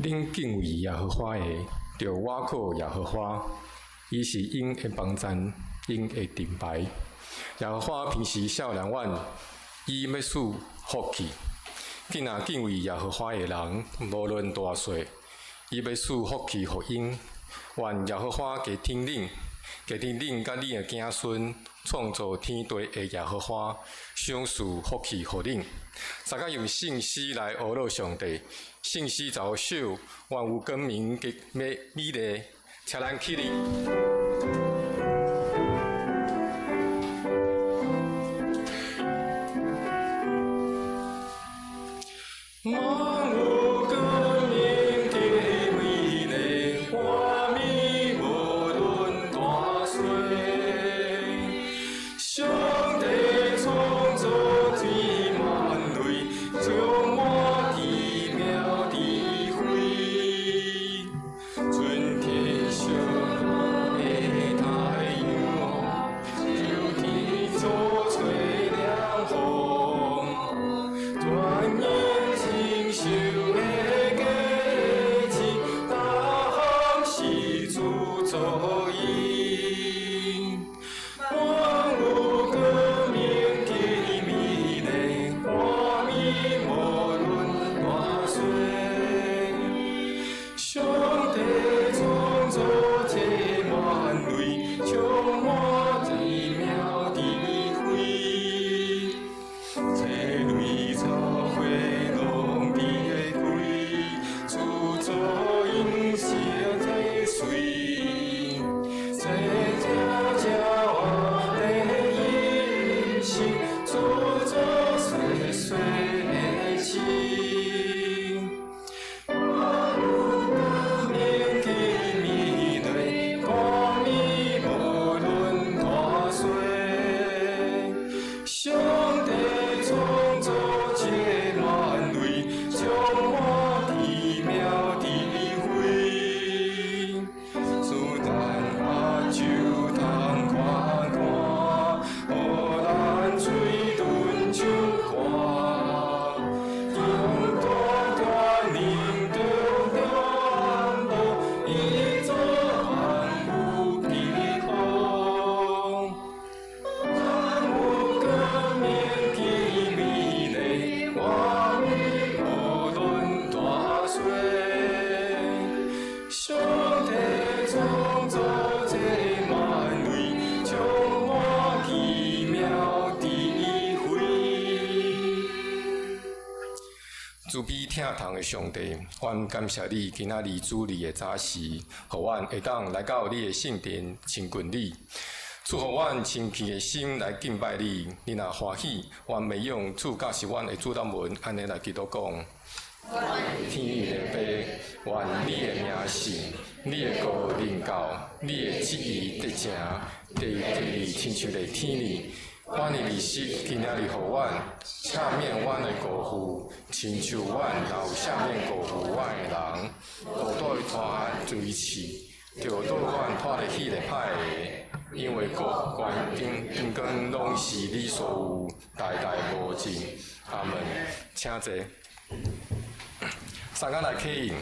恁敬畏耶和华的，着倚靠耶和华，伊是因的帮赞，因的盾牌。耶和华平时少年阮，伊要使福气。今仔敬畏耶和华的人，无论大小，伊要使福气互因。愿耶和华加听恁，加听恁甲恁的子孙，创造天地的耶和华，赏赐福气互恁。大家用信息来学乐上帝，信息造就万有光明嘅美丽，请咱起立。在慈悲疼痛的上帝，阮感谢你今仔日主日的早时，互阮会当来到你的圣殿亲近你。赐互阮清气的心来敬拜你，你若欢喜，阮袂用赐教是阮的主祷文，安尼来祈祷讲。天的父，愿你的名圣，你的国临到，你的旨意得成，地里亲像在天里。阮的日食今仔日互阮，赦免阮的过负，亲像阮也有赦免过负阮的人，无倒拖罪气，就倒阮拖入迄个歹的。因为国、权、荣光拢是你所有，代代无尽。阿门。请坐。三间来启应，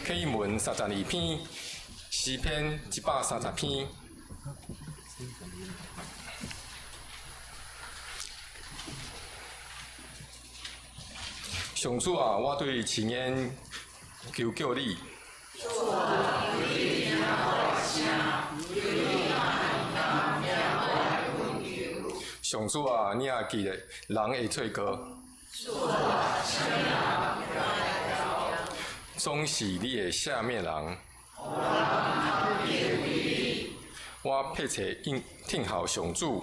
启应文32篇，诗篇130篇。上主啊，我对青烟求救你。主啊，求你听我声，求你慢听我恳求。上主啊，你也记得人的罪过。主啊，请总是你的赦免人。我迫切听候上主。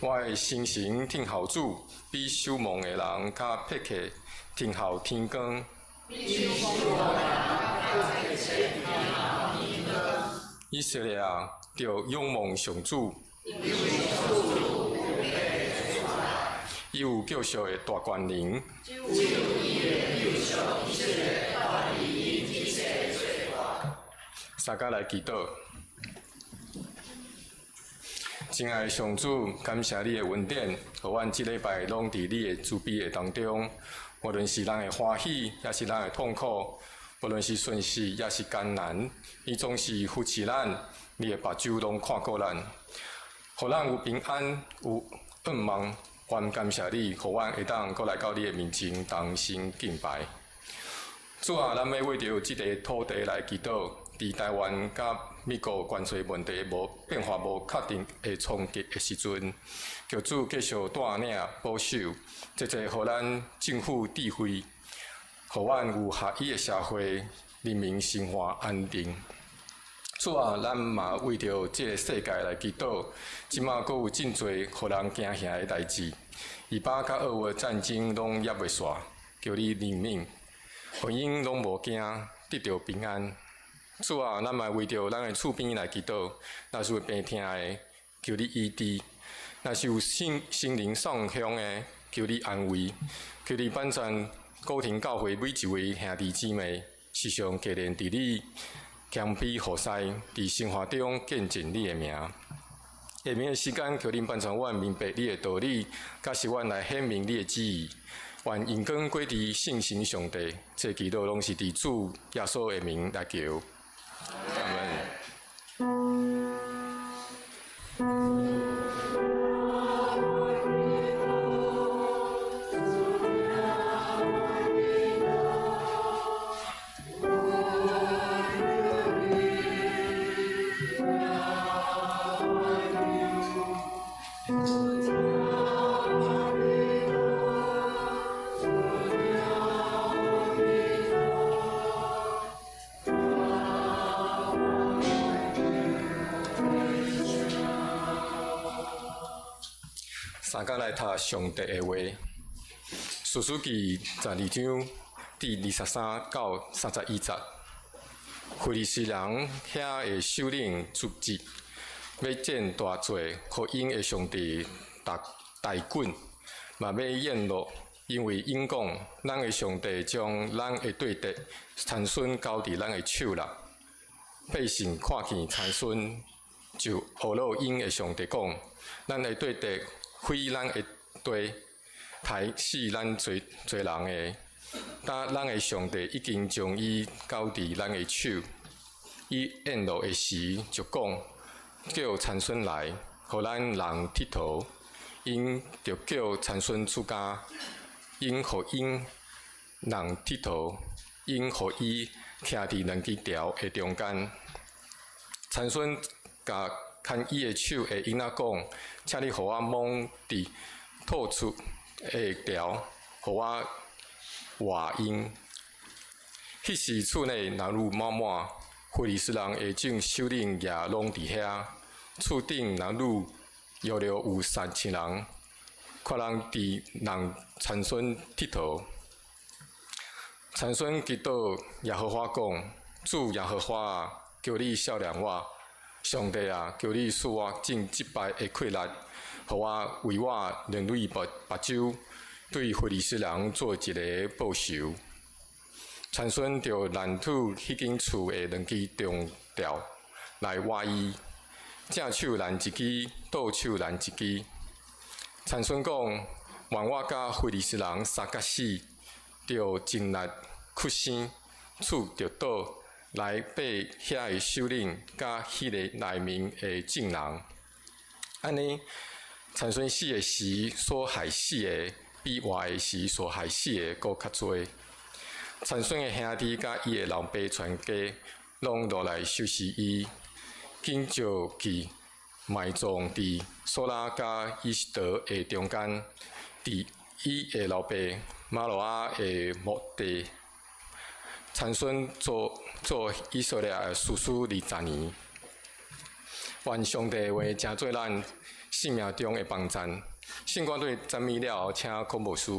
我的心神听候主，比守望的人较迫切听候天光。以色列啊，着仰望上主。伊有救赎的大权能。大家来祈祷。亲爱的上主，感谢你的恩典，互阮即礼拜拢伫你的慈悲的当中。无论是人的欢喜，也是人的痛苦；无论是顺势，也是艰难，你总是扶持咱，你的目睭拢看顾咱，互咱有平安，有盼望。愿感谢你，互阮会当过来到你的面前，同心敬拜。主啊，咱要为着即个土地来祈祷。伫台湾甲美国关税问题变化无确定的冲击的时阵，求主继续带领保守，即互咱政府智慧，互阮有合一的社会，人民生活安定。主啊，咱嘛为着即个世界来祈祷，即马阁有真侪互人惊吓的代志，以巴甲俄乌战争拢压袂煞，求你怜悯，婚姻拢无惊，得到平安。主啊，咱嘛为着咱的厝边来祈祷，若是有病痛的，求你医治；若是有心灵丧伤的，求你安慰；求你帮助高庭教会每一位兄弟姊妹，时常纪念伫你谦卑服侍，伫生活中见证你的名。下面的时间，求恁帮助阮明白你的道理，甲是阮来显明你的旨意。愿阳光归伫圣神上帝，这祈祷拢是伫主耶稣的名来求。阿门。三甲来读上帝的话，士师记12章第23到31节。非利士人遐的首领组织，要建大罪，互因的上帝大滚，嘛要宴乐，因为因讲，咱的上帝将咱的对敌参孙交伫咱的手内。百姓看见参孙，就学了因的上帝讲，咱的对敌毁咱的地，害死咱侪人的。但咱的上帝已经将伊交伫咱的手。伊宴乐的时就讲，叫参孙来，互咱人佚佗。因就叫参孙出家，因互因人佚佗，因互伊徛伫两支条的中间。参孙甲牵伊的手的囡仔讲，请你互我摸伫吐出的条，互我话音。迄时厝内人如满满，非利士人下种首领也拢伫遐。厝顶人如约略有3000人，看人伫人参孙佚佗。参孙祈祷耶和华讲：主耶和华啊，求你少量我。上帝啊，求你使我尽击败的气力，互我为我连累目睭，对非利士人做一个报仇。参孙着烂土迄间厝的两支中吊来挖伊，正手烂一支，倒手烂一支。参孙讲：愿我甲非利士人相甲死，着尽力屈身，厝着倒。来爬遐个首领，甲迄个内面的证人，安尼参孙死的时所害死的，比活的时所害死的阁较侪。参孙的兄弟甲伊的老爸全家，拢落来收拾伊，紧招去埋葬伫索拉甲以斯德的中间，伫伊的老爸马罗亚的墓地。参孙做以色列的士师20年，愿上帝话成做咱生命中的帮赞。圣歌队赞美了后，请孔牧师。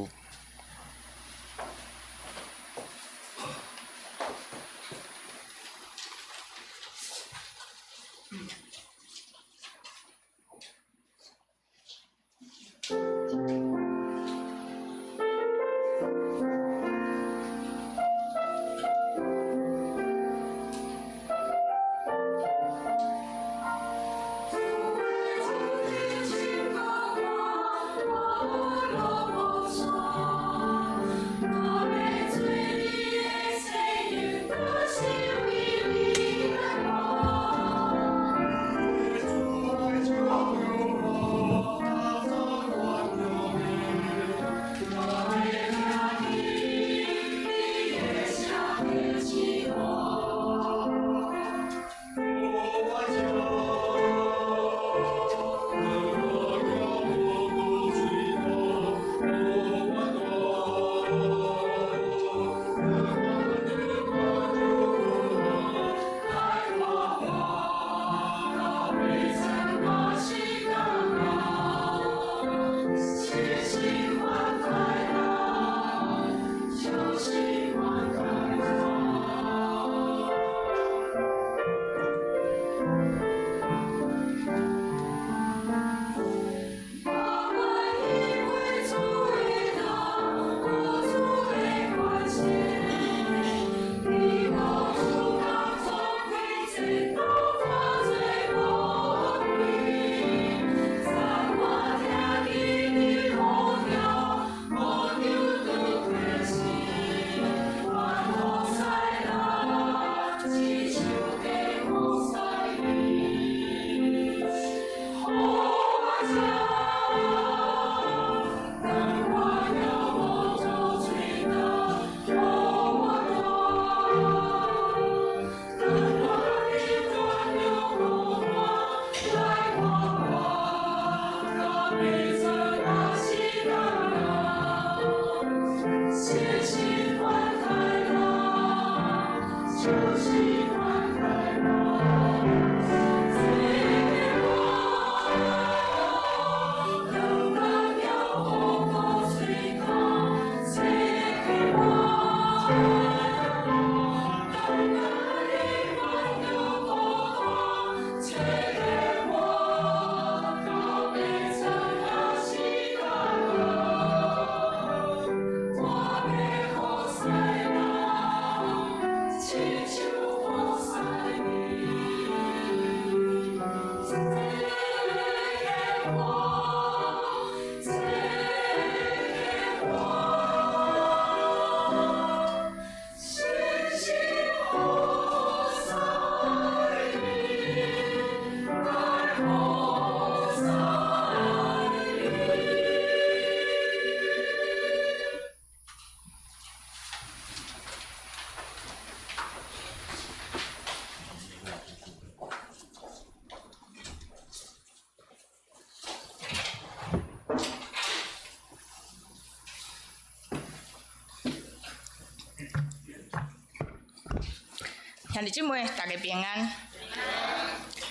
兄弟姊妹，大家平安。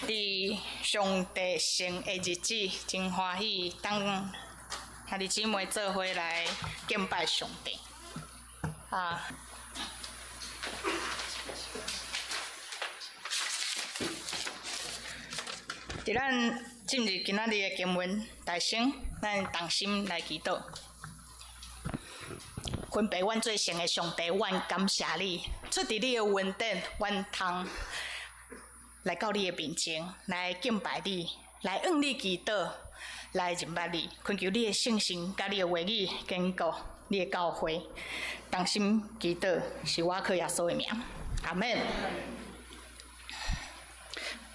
伫上帝圣的日子，真欢喜，当兄弟姊妹做伙来敬拜上帝。伫咱进入今仔日的经文大声，咱同心来祈祷。分别阮最圣的上帝，阮感谢你，出伫你的恩典，阮通来到你的面前，来敬拜你，来向你祈祷，来认捌你，恳求你的圣心，甲你的话语坚固你的教诲。同心祈祷，是我靠耶稣的名，阿门。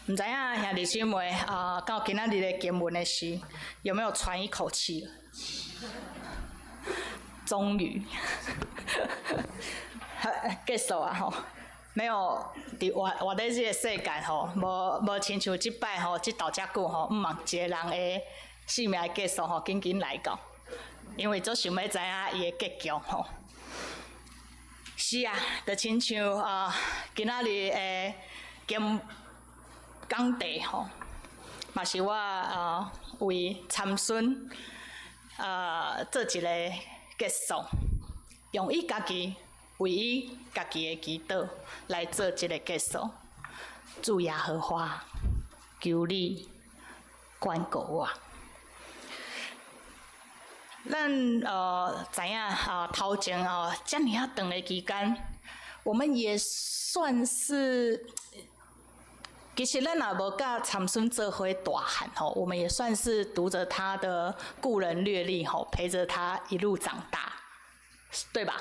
唔知影兄弟姊妹到今仔日的经文的时，有没有喘一口气？终于结束啊！吼，没有伫活在这个世界吼，无亲像即摆吼，即道遮久吼，毋茫一个人的生命的结束吼，紧紧来到，因为做想要知影伊的结局吼。是啊，就亲像今仔日的讲题吼，嘛是我为参孙做一个结束，用伊家己为伊家己的祈祷来做一个结束。主耶和华，求你管顾我。咱知影头前遮尔啊长的期间，我们也算是。其实咱也无甲参孙做伙大汉吼，我们也算是读着他的故人略历吼，陪着他一路长大，对吧？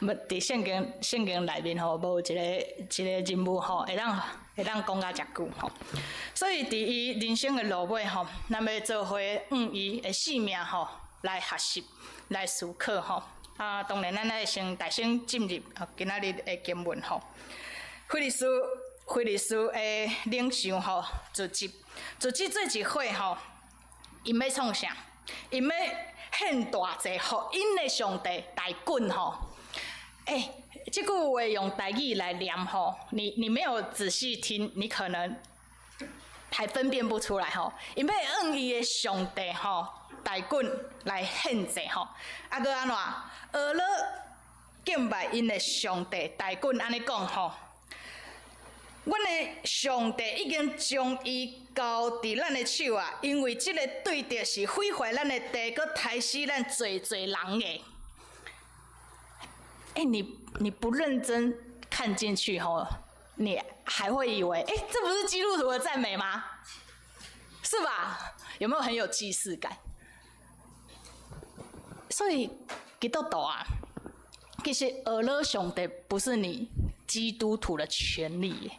伫圣经内面吼，无一个人物吼，会当讲甲遮久吼。所以伫伊人生的路尾吼，咱要做伙伊的生命吼来学习、来思考吼。当然咱爱先大声进入今仔日的经文吼。菲利斯的领袖吼，自己做一会吼，因要创啥？因要献大祭，互因的上帝大袞吼。这句话用台语来念吼，你没有仔细听，你可能还分辨不出来吼。因要向伊的上帝吼大袞来献祭吼，搁安怎？学了敬拜因的上帝大袞，安尼讲吼。阮的上帝已经将伊交伫咱的手啊，因为即个对敌是毁坏咱的地，搁杀死咱侪人的。你不认真看进去吼，你还会以为，这不是基督徒的赞美吗？是吧？有没有很有既视感？所以基督徒啊，其实学了上帝不是你基督徒的权利耶。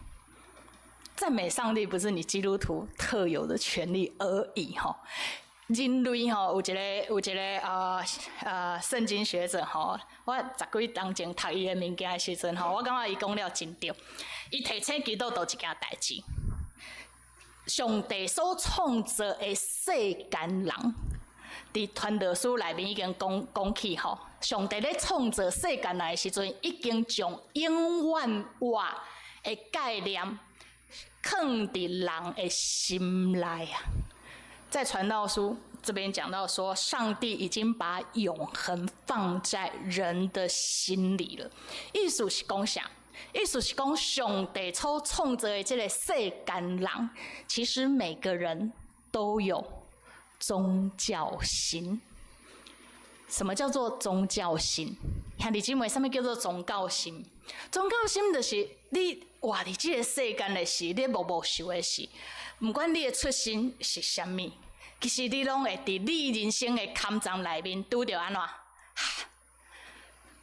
赞美上帝不是你基督徒特有的权利而已吼。人类吼有一个圣经学者吼，我10几年前读伊的物件的时阵吼，我感觉伊讲了真对。伊提醒基督徒一件代志：上帝所创造的世间人，伫传道书内面已经讲起吼，上帝咧创造世间人的时阵，已经将永远活的概念。放伫人的心内啊，在传道书这边讲到说，上帝已经把永恒放在人的心里了。意思是讲啥？意思是讲上帝所创造的这个世间人，其实每个人都有宗教心。什么叫做宗教心？兄弟姊妹，什么叫做宗教心？宗教心就是你活伫这个世间的事，你无受的事，不管你的出身是啥物，其实你拢会伫你人生的坎障内面拄着安怎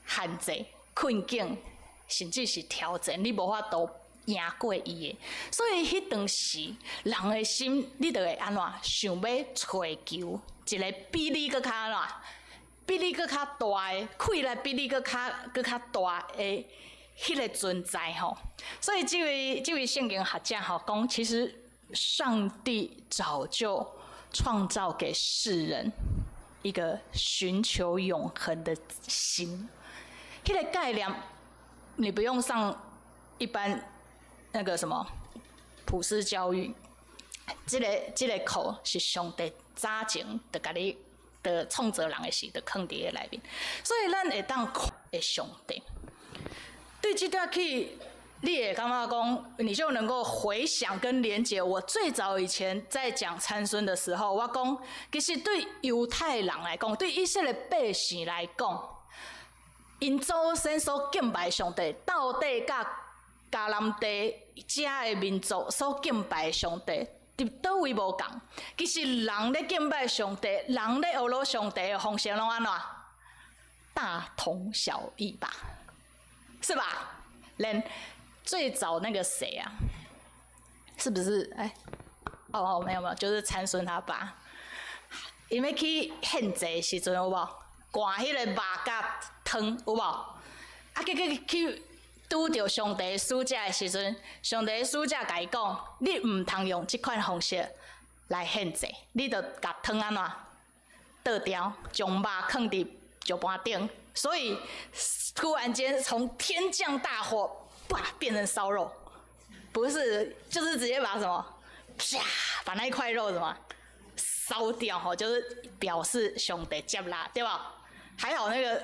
限制、困境，甚至是挑战，你无法度赢过伊的。所以迄段时，人的心，你就会安怎想要追求一个比你搁较安怎？比你搁较大的，气力比你搁较大的迄个存在吼。所以这位圣经学者吼讲，其实上帝早就创造给世人一个寻求永恒的心。迄个概念，你不用上一般那个什么普世教育，这个课是上帝早前就甲你的创造人的时就放伫个内面，所以咱会当看的上帝。对这段去，你也感觉讲，你就能够回想跟连结。我最早以前在讲参孙的时候，我讲，其实对犹太人来讲，对以色列百姓来讲，因祖先所敬拜上帝，到底甲迦南地遮的民族所敬拜上帝，伫倒位无共？其实人咧敬拜上帝，人咧学罗上帝的方式拢安怎？大同小异吧？是吧？连最早那个谁啊，是不是？没有，就是参孙他爸，因为去献祭的时阵有无？灌迄个肉甲汤有无？啊，去拄着上帝使者的时阵，上帝使者甲伊讲：你唔通用即款方式来献祭，你着甲汤安怎倒掉，将肉放伫石盘顶。所以突然间从天降大火，啪变成烧肉，不是，就是直接把什么，啪把那一块肉什么烧掉吼，就是表示上帝接纳，对吧？还好那个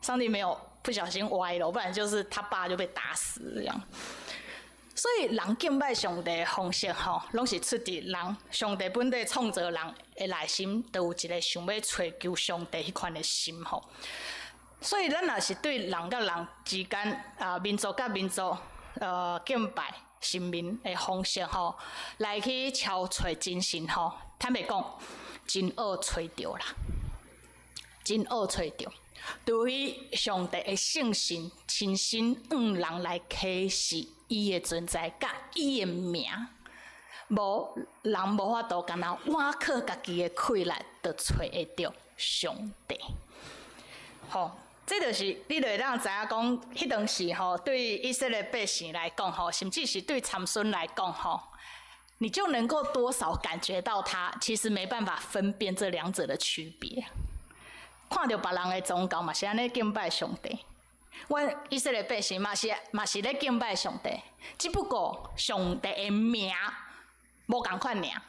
上帝没有不小心歪了，不然就是他爸就被打死这样。所以人敬拜上帝的方式吼，拢是出自人上帝本地创造人的内心，都有一个想要追求上帝迄款的心吼。所以咱若是对人甲人之间民族甲民族敬拜神明的方式吼，来去敲找真神吼，坦白讲，真好找着啦，真好找着。除非上帝的圣神亲身向人来启示伊的存在甲伊的名，无人无法度干那挖靠家己的气力，就找会到上帝。吼，这就是你就会当知影讲，迄当时吼，对以色列百姓来讲吼，甚至是对参孙来讲吼，你就能够多少感觉到他其实没办法分辨这两者的区别。看到别人的宗教嘛是安尼敬拜上帝，阮以色列百姓嘛是咧敬拜上帝，只不过上帝的名无共款尔。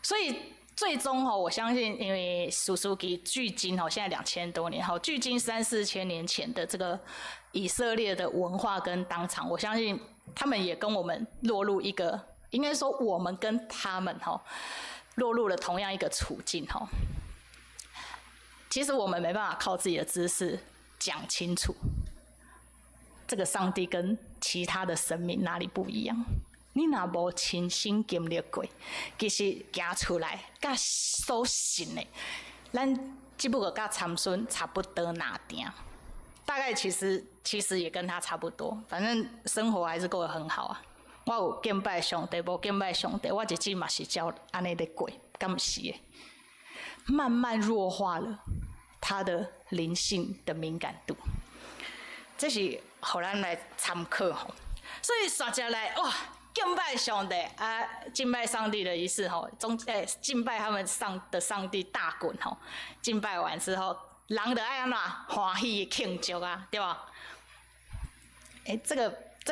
所以最终吼，我相信，因为苏苏基距今吼现在2000多年吼，距今3、4千年前的这个以色列的文化跟当场，我相信他们也跟我们落入一个，应该说我们跟他们吼落入了同样一个处境吼。其实我们没办法靠自己的知识讲清楚这个上帝跟其他的神明哪里不一样。你若无亲身经历过，其实行出来甲所信的，咱只不过甲参孙差不多那点，大概其实也跟他差不多，反正生活还是过得很好啊。我有敬拜上帝，无敬拜上帝，我日子嘛是照安尼咧过，敢是的。慢慢弱化了他的灵性的敏感度，这是互咱来参考吼。所以刷下来哇，敬拜上帝啊，敬拜上帝的仪式吼，敬拜他们上帝大滚吼，敬拜完之后，人就爱安怎欢喜庆祝啊，对吧？这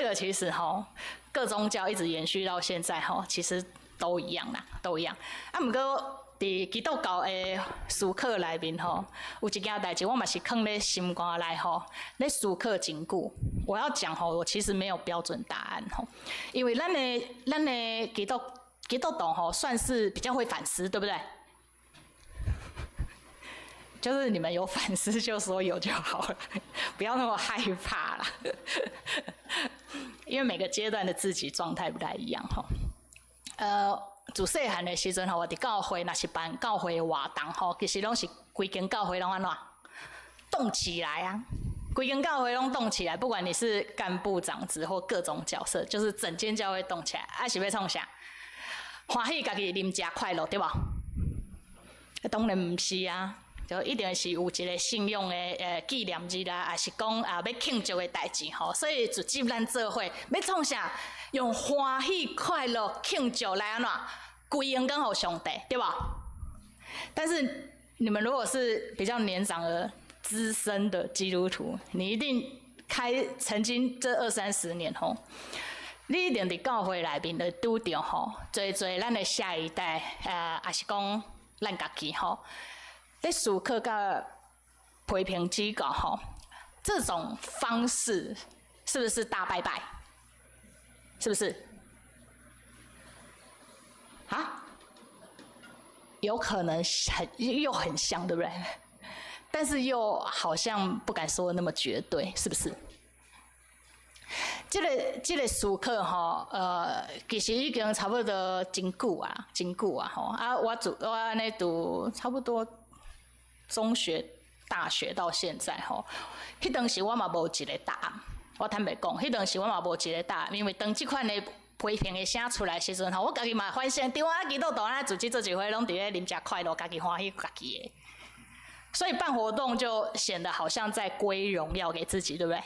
个其实吼，各宗教一直延续到现在吼，其实都一样啦，都一样。啊，不过伫基督教的思考内面吼，有一件代志，我嘛是放咧心肝内吼，咧思考真久。我要讲吼，我其实没有标准答案吼，因为咱的基督徒吼，算是比较会反思，对不对？就是你们有反思就说有就好了，不要那么害怕啦。因为每个阶段的自己状态不太一样吼。自细汉的时阵吼，我伫教会若是办教会的活动吼，其实拢是规间教会拢安怎动起来啊？规间教会拢动起来，不管你是干部、长子或各种角色，就是整间教会动起来，啊是要创啥？欢喜家己啉食快乐，对吧？当然不是啊，就一定是有一个信用的纪念日啦，还是讲要庆祝的代志吼，所以就集咱做伙要创啥？用欢喜快乐庆祝来安怎归荣跟好上帝，对吧？但是你们如果是比较年长的资深的基督徒，你一定曾经这20-30年吼，你一定伫教会内面就拄着吼，做咱的下一代，也是讲咱家己吼，咧思考甲批评指教吼，这种方式是不是大拜拜？是不是？啊？有可能又很像，对不对？但是又好像不敢说那么绝对，是不是？这个思考吼，其实已经差不多真久啊吼。我安尼读差不多中学、大学到现在吼，迄当时我嘛无一个答案。我坦白讲，迄当时我嘛无一个答案，因为当即款的批评的声出来的时阵吼，我家己嘛反省，对我基督徒咱自己做一回，拢伫咧啉食快乐，家己欢喜家己的。所以办活动就显得好像在归荣耀给自己，对不对？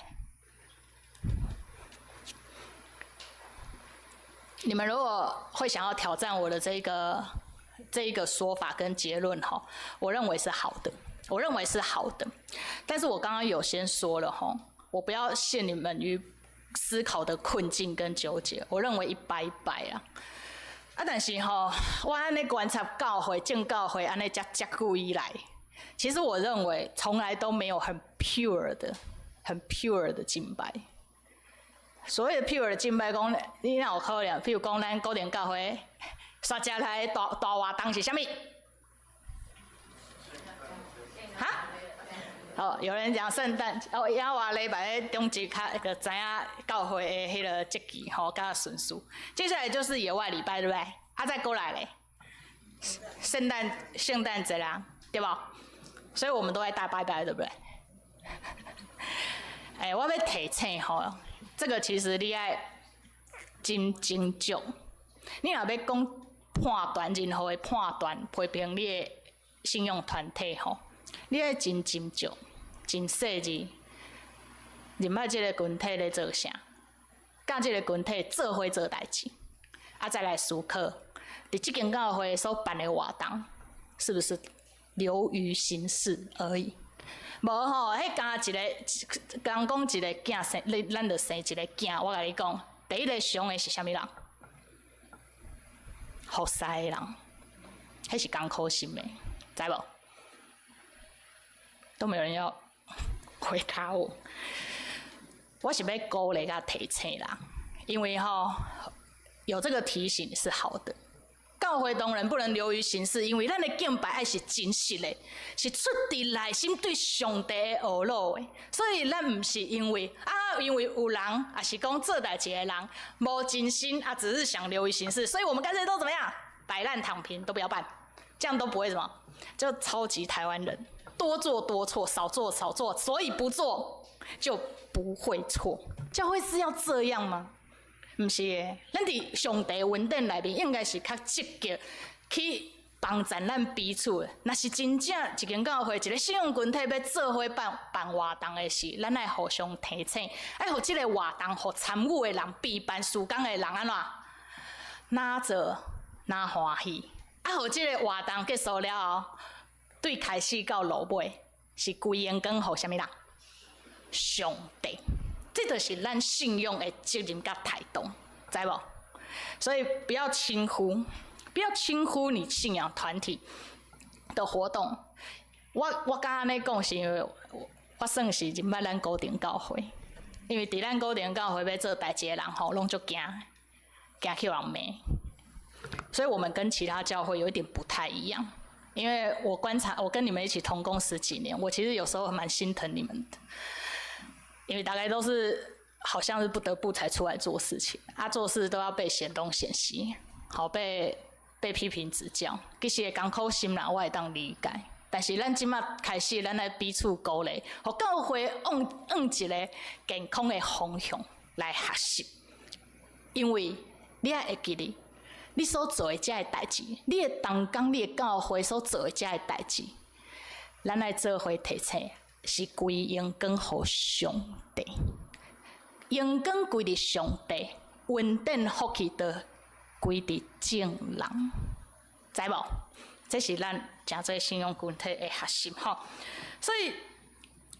你们如果会想要挑战我的这一个说法跟结论哈，我认为是好的，但是我刚刚有先说了哈，我不要陷你们于思考的困境跟纠结，我认为一掰啊。但是吼，我安尼观察教会、正教会安尼遮久以来，其实我认为从来都没有很 pure 的敬拜。所谓的 pure 的敬拜，讲你哪有可能？譬如讲，咱古典教会刷家来大活动是啥物？哈？哦，有人讲圣诞，野外礼拜中间就知影教会的迄个节期吼，甲顺序。接下来就是野外礼拜，对不对？再过来嘞，圣诞节啦，对吧？所以我们都在大拜拜，对不对？我要提醒吼，这个其实你爱真斟酌。你若要讲判断任何的判断批评你的信用团体吼，你爱真斟酌、真细致，认捌这个群体咧做啥，甲这个群体做伙做代志，再来思考，伫这间教会所办的活动，是不是流于形式而已？无吼，迄加一个，人讲一个囝生，咱就生一个囝。我甲你讲，第一个上的是啥物人？服侍的人，迄是艰苦心的，知无？都没有人要回答我。我是要鼓励甲提醒啦，因为吼有这个提醒是好的。教会当然不能流于形式，因为咱的敬拜爱是真实的，是出自内心对上帝的懊恼的。所以咱唔是因为有人，也是讲做代志的人无真心只是想流于形式，所以我们干脆都怎么样，摆烂躺平，都不要办，这样都不会什么，就超级台湾人，多做多错，少做少做，所以不做就不会错。教会是要这样吗？唔是的，咱伫上帝稳定内面，应该是较积极去帮助咱彼此的。若是真正一间教会、一个信用群体要做伙办活动的时，咱爱互相提醒，爱互这个活动，互参与的人、备办事工的人安怎？哪做哪欢喜，互这个活动结束了后，对开始到落尾是归因跟互啥物人？上帝。这就是咱信用的责任甲态度，知无？所以不要轻忽你信仰团体的活动。我刚刚咧讲是因为我算是认捌咱古典教会，因为伫咱古典教会要做代志的人吼，拢足惊去人骂，所以我们跟其他教会有一点不太一样。因为我观察，我跟你们一起同工10几年，我其实有时候蛮心疼你们的。因为大概都是好像是不得不才出来做事情，做事都要被嫌东嫌西，好被批评指教，其实艰苦心啦，我会当理解。但是咱即马开始，咱来彼此鼓励，互教会往一个健康的方向来学习。因为你也会记得，你所做的这个代志，你的同工、你的教会所做的这个代志，咱来做伙提醒。是归荣光互上帝，荣光归伫上帝，稳定福气都归伫正人，知无？这是咱诚侪信用群体的核心吼。所以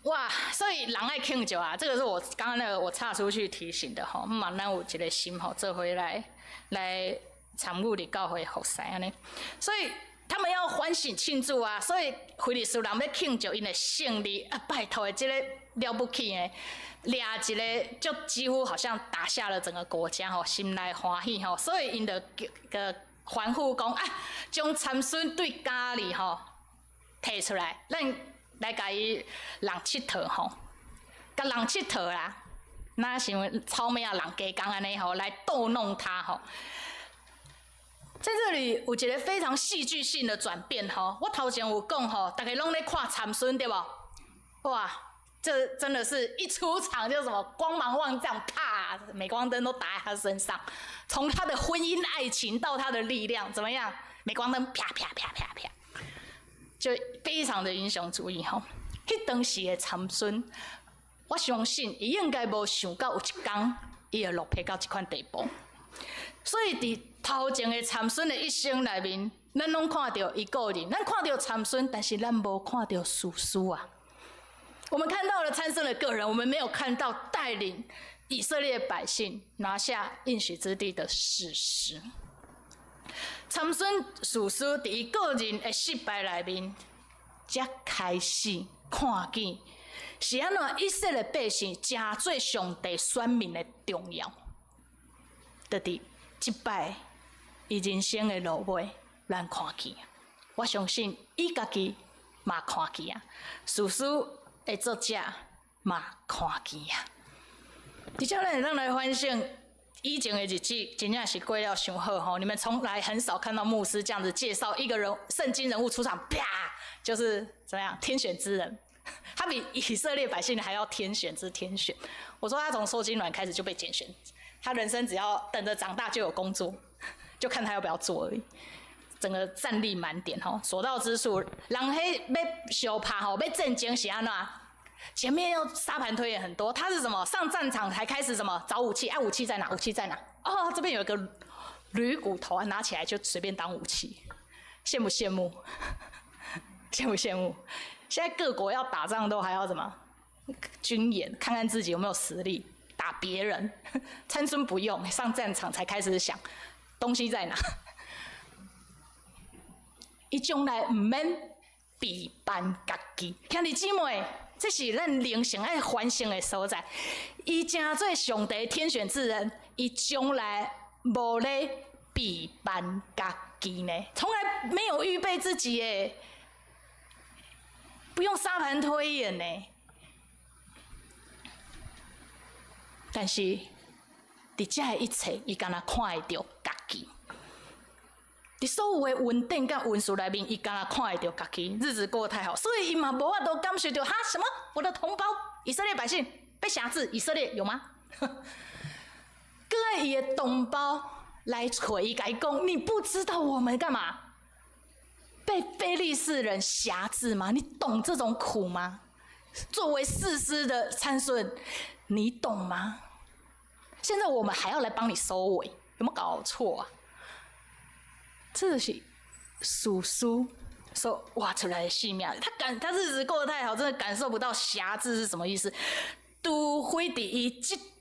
哇，所以人爱庆祝啊，这个是我刚刚那个我岔出去提醒的吼，嘛咱有一个心吼，做回来参与伫教会服侍安尼，所以他们要欢喜庆祝啊，所以非利士人要庆祝因的胜利啊，拜托的这个了不起的，抓一个就几乎好像打下了整个国家吼，心内欢喜吼，所以因的个欢呼讲啊，将参孙对家里吼摕出来，咱来甲伊人佚佗吼，甲人佚佗啦，那像草莓啊人加工安尼吼，来逗弄他吼。在这里有一个非常戏剧性的转变吼，我头前有讲吼，大家拢在看参孙对不？哇，这真的是一出场就什么光芒万丈，啪，镁光灯都打在他身上，从他的婚姻爱情到他的力量，怎么样？镁光灯啪啪啪啪啪，就非常的英雄主义吼。迄当时的参孙，我相信伊应该无想到有一天伊会落魄到这款地步，所以伫头前的参孙的一生内面，咱拢看到一个人，咱看到参孙，但是咱无看到士师啊。我们看到了参孙的个人，我们没有看到带领以色列百姓拿下应许之地的士师。参孙士师伫伊个人的失败内面，才开始看见是安怎以色列百姓真做上帝选民的重要。就伫即摆伊人生的路尾，咱看见，我相信伊家己嘛看见啊，士师的作者嘛看见啊。而且咱会当来反省，以前的日子真正是过了伤好吼。你们从来很少看到牧师这样子介绍一个人圣经人物出场，啪，就是怎么样天选之人。他比以色列百姓还要天选之天选。我说他从受精卵开始就被拣选，他人生只要等着长大就有工作。就看他要不要做而已，整个战力满点吼，所到之处，人迄要相拍吼，要战争是安怎？前面要沙盘推演很多，他是什么？上战场才开始什么找武器？武器在哪？武器在哪？哦，这边有一个驴骨头啊，拿起来就随便当武器，羡不羡慕？羡不羡慕？现在各国要打仗都还要什么？军演，看看自己有没有实力打别人。参孙不用，上战场才开始想。东西在哪？伊将来唔免比班家己，兄弟姊妹，这是咱灵性爱反省的所在。伊真做上帝天选之人，伊将来无咧比班家己呢，从来没有预备自己耶，不用沙盘推演呢。但是，伫遮的一切，伊敢若看会到家己。伫所有的稳定甲运数内面，伊敢若看会到家己，日子过得太好，所以伊嘛无法度感受到哈什么？我的同胞以色列百姓被辖制，以色列有吗？各爱伊的同胞来找伊，甲伊讲：你不知道我们干嘛？被非利士人辖制吗？你懂这种苦吗？作为士师的参孙，你懂吗？现在我们还要来帮你收尾，有没有搞错啊？这是叔叔所挖出来的性命，他日子过得太好，真的感受不到辖制是什么意思。除非伫伊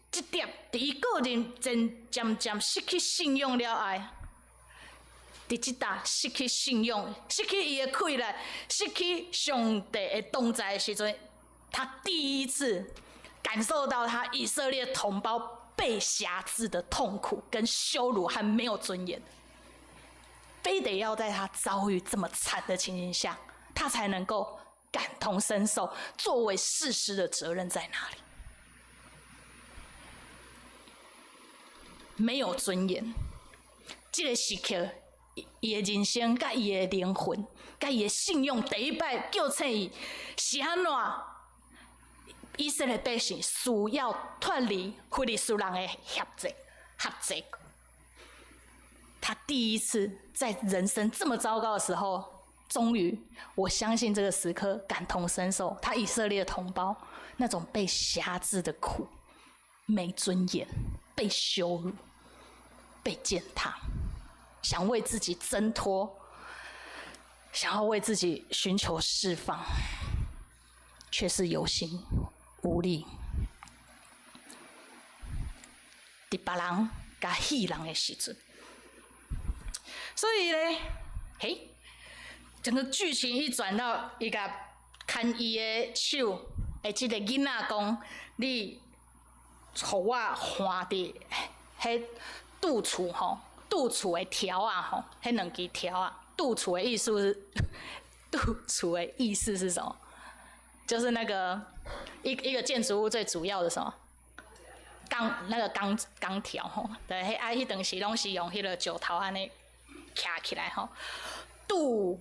这点，伫伊个人渐渐失去信用了爱，伫这搭失去信用，失去伊的气力，失去上帝的同在的时阵，他第一次感受到他以色列同胞被辖制的痛苦跟羞辱和没有尊严，非得要在他遭遇这么惨的情形下，他才能够感同身受，作为士师的责任在哪里？没有尊严，这个时刻，伊的人生、甲伊的灵魂、甲伊的信用，第一摆叫醒伊，是安怎？以色列百姓需要脱离非利士人的合作。他第一次在人生这么糟糕的时候，终于，我相信这个时刻感同身受，他以色列的同胞那种被辖制的苦、没尊严、被羞辱、被践踏，想为自己挣脱，想要为自己寻求释放。却是有心无力。伫别人甲戏人的时阵，所以咧，嘿，整个剧情一转到伊甲牵伊的手，即个囡仔讲：“你互我换伫迄杜厝吼，杜厝的条啊吼，迄两支条啊。杜厝的意思是，杜厝的意思是什么？就是那个一个建筑物最主要的什么？钢条吼，对，迄当时拢是用迄个石头安尼徛起来吼。杜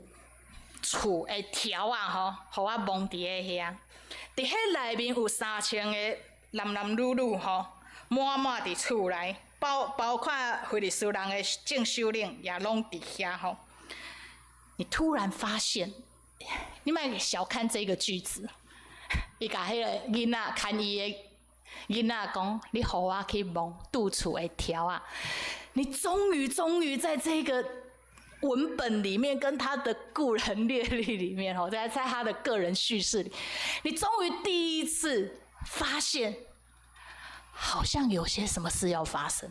厝的条啊吼，互我蒙伫遐，伫迄内面有3000个男男女女吼，满伫厝内，包括菲利斯人的郑秀玲也拢伫遐吼。你突然发现，你莫小看这个句子，伊甲迄个囡仔牵伊的囡仔讲：“你互我去摸杜厝的条啊！”你终于在这个文本里面，跟他的故人阅历里面，在他的个人叙事里，你终于第一次发现，好像有些什么事要发生，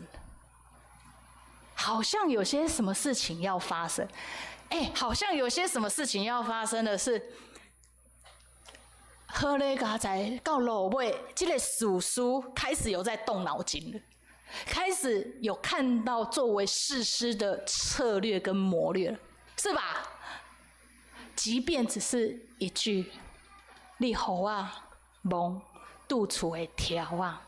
好像有些什么事情要发生，好像有些什么事情要发生的是。好咧，家在到落尾，这个叔叔开始有在动脑筋了，开始有看到作为士师的策略跟谋略了，是吧？即便只是一句“你互我摸杜厝的条啊”，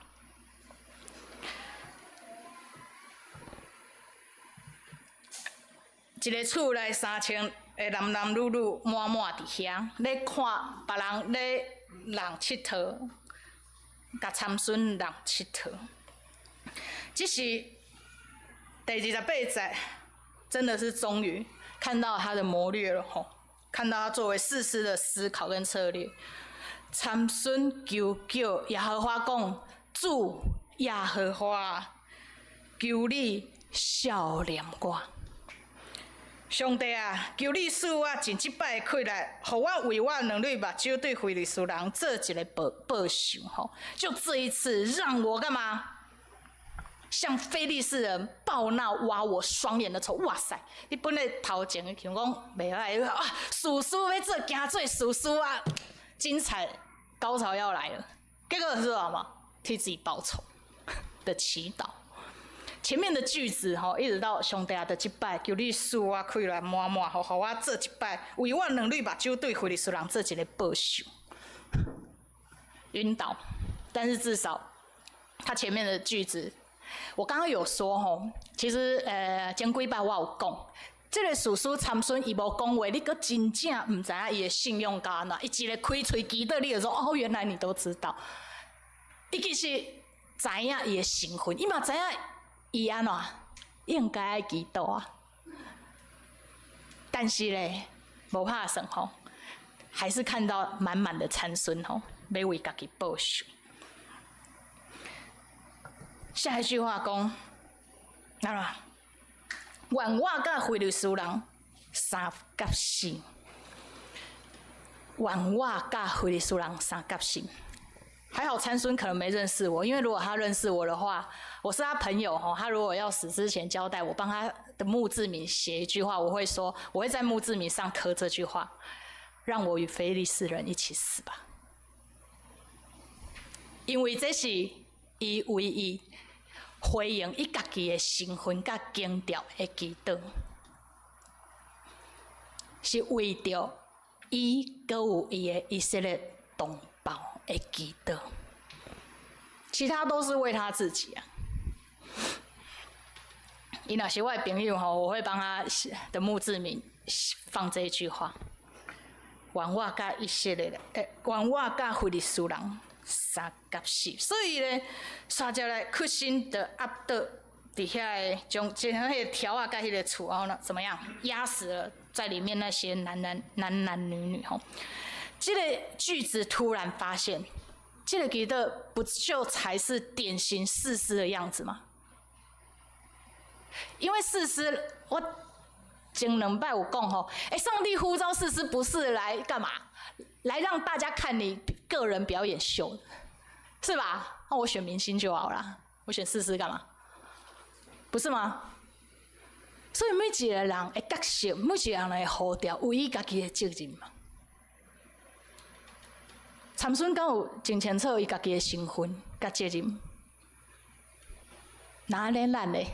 一个厝内3000。男男女女满伫遐，咧看别人咧人佚佗，甲参孙人佚佗。这是第28载，真的是终于看到他的谋略了吼，看到他作为士师的思考跟策略。参孙求叫耶和华讲：“主耶和华，求你笑脸我。”上帝啊，求你使我尽即摆的气力，互我为我两对目睭对非利士人做一个报酬吼。就这一次，让我干嘛？向非利士人报那挖我双眼的仇。哇塞！你本来头前想讲袂歹啊，叔叔要做惊做叔叔啊，精彩高潮要来了。结果是什么？替自己报仇的祈祷。前面的句子吼，一直到上帝的即摆，求你使我开来满吼，互我做一摆，为我两对目睭对非利士人做一个报酬。晕倒，但是至少他前面的句子，我刚刚有说吼，其实前几摆我有讲，这个叔叔参孙伊无讲话，你阁真正唔知影伊的信用到安怎，伊一个开喙记得你就说哦，原来你都知道，伊其实知影伊的身份，伊嘛知影。伊安怎应该爱祈祷啊？但是咧，无拍算吼，还是看到满满的参孙吼，要为家己报仇。下一句话讲，啊，愿我甲非利士人三甲死，愿我甲非利士人三甲死。还好参孙可能没认识我，因为如果他认识我的话，我是他朋友吼，他如果要死之前交代我帮他的墓志铭写一句话，我会说，我会在墓志铭上刻这句话：让我与非利士人一起死吧。因为这是伊为伊回应伊家己的身份甲经调的祈祷，是为着伊佮有伊的以色列同胞的祈祷，其他都是为他自己啊。伊若是我的朋友吼，我会帮他的墓志铭放这一句话：愿我甲以色列愿我甲非利士人三甲死。所以咧，刷下来屈心的压倒底下将迄个条啊，甲迄个厝后呢，怎么样压死了在里面那些男男女女吼。这个句子突然发现，这个祈祷不就才是典型士师的样子吗？因为士师，我前2摆有讲吼，上帝呼召士师不是来干嘛？来让大家看你个人表演秀，是吧？那我选明星就好啦，我选士师干嘛？不是吗？所以每一个人的角色，每一个人的呼召，有伊家己的责任嘛。参孙敢有真清楚伊家己的身份甲责任？哪咧咱咧？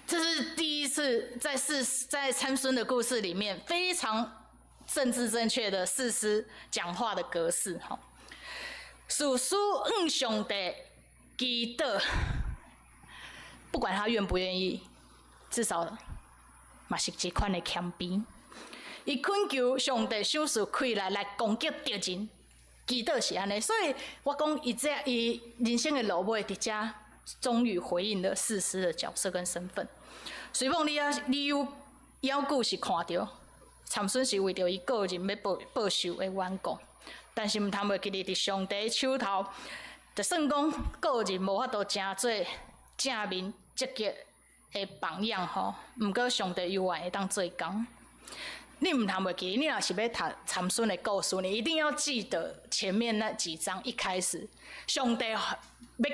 这是第一次在参孙的故事里面非常政治正确的士师讲话的格式哈。士师向上帝祈祷，不管他愿不愿意，至少嘛是一款的谦卑。伊恳求上帝赏赐开来攻击敌人，祈祷是安尼。所以我讲伊人生的路尾伫遮，终于回应了士师的角色跟身份。随梦你有要故是看到参孙是为着伊个人要报仇的缘故，但是毋通袂记伫上帝手头，就算讲个人无法度成做正面积极的榜样吼，毋过上帝永远会当做工。你毋通袂记，你若是要读参孙的故事，你一定要记得前面那几章一开始，上帝要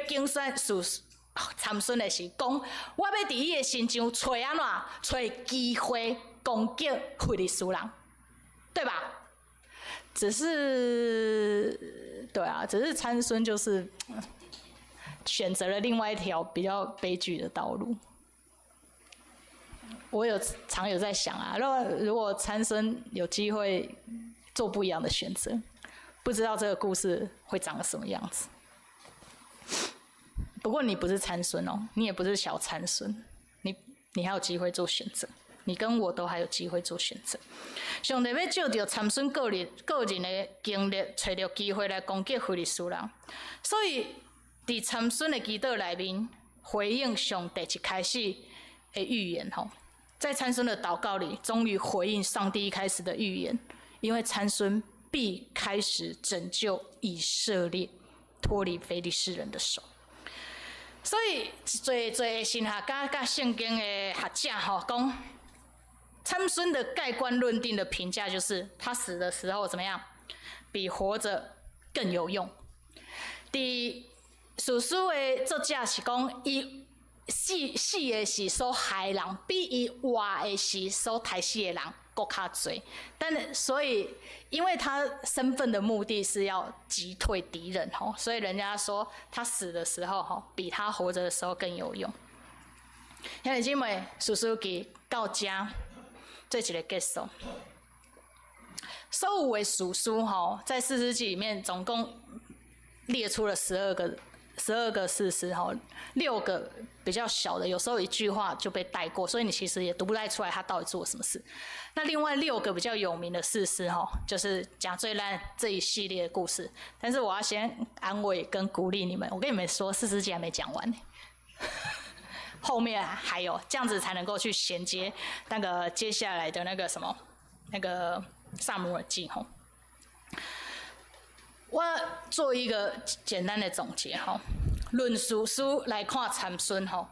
竞选参孙的是讲，我要伫伊的身上找安怎找机会攻击非利士人，对吧？只是参孙就是选择了另外一条比较悲剧的道路。我常有在想啊，如果参孙有机会做不一样的选择，不知道这个故事会长什么样子。不过你不是参孙哦，你也不是小参孙，你还有机会做选择，你跟我都还有机会做选择。上帝要照着参孙个人的经历，找到机会来攻击非利士人，所以伫参孙的祈祷内面回应上帝一开始的预言吼，在参孙的祷告里，终于回应上帝一开始的预言，因为参孙必开始拯救以色列脱离非利士人的手。所以，最神学家甲圣经的学者吼讲，参孙的盖棺论定的评价就是，他死的时候怎么样，比活着更有用。伫史书的作者是讲，伊死的是所害人，比伊活的是所害死的人更较多。所以，因为他身份的目的是要击退敌人吼，所以人家说他死的时候吼，比他活着的时候更有用。兄弟姐妹，史书记到这做一个结束。所有的史书吼，在士师记里面总共列出了12个士师吼，6个比较小的，有时候一句话就被带过，所以你其实也读不太出来他到底做了什么事。那另外6个比较有名的士师吼，就是讲最烂这一系列的故事。但是我要先安慰跟鼓励你们，我跟你们说，士师记还没讲完呢，后面还有，这样子才能够去衔接那个接下来的那个撒母耳记吼。我做一个简单的总结吼，论史书来看参孙吼，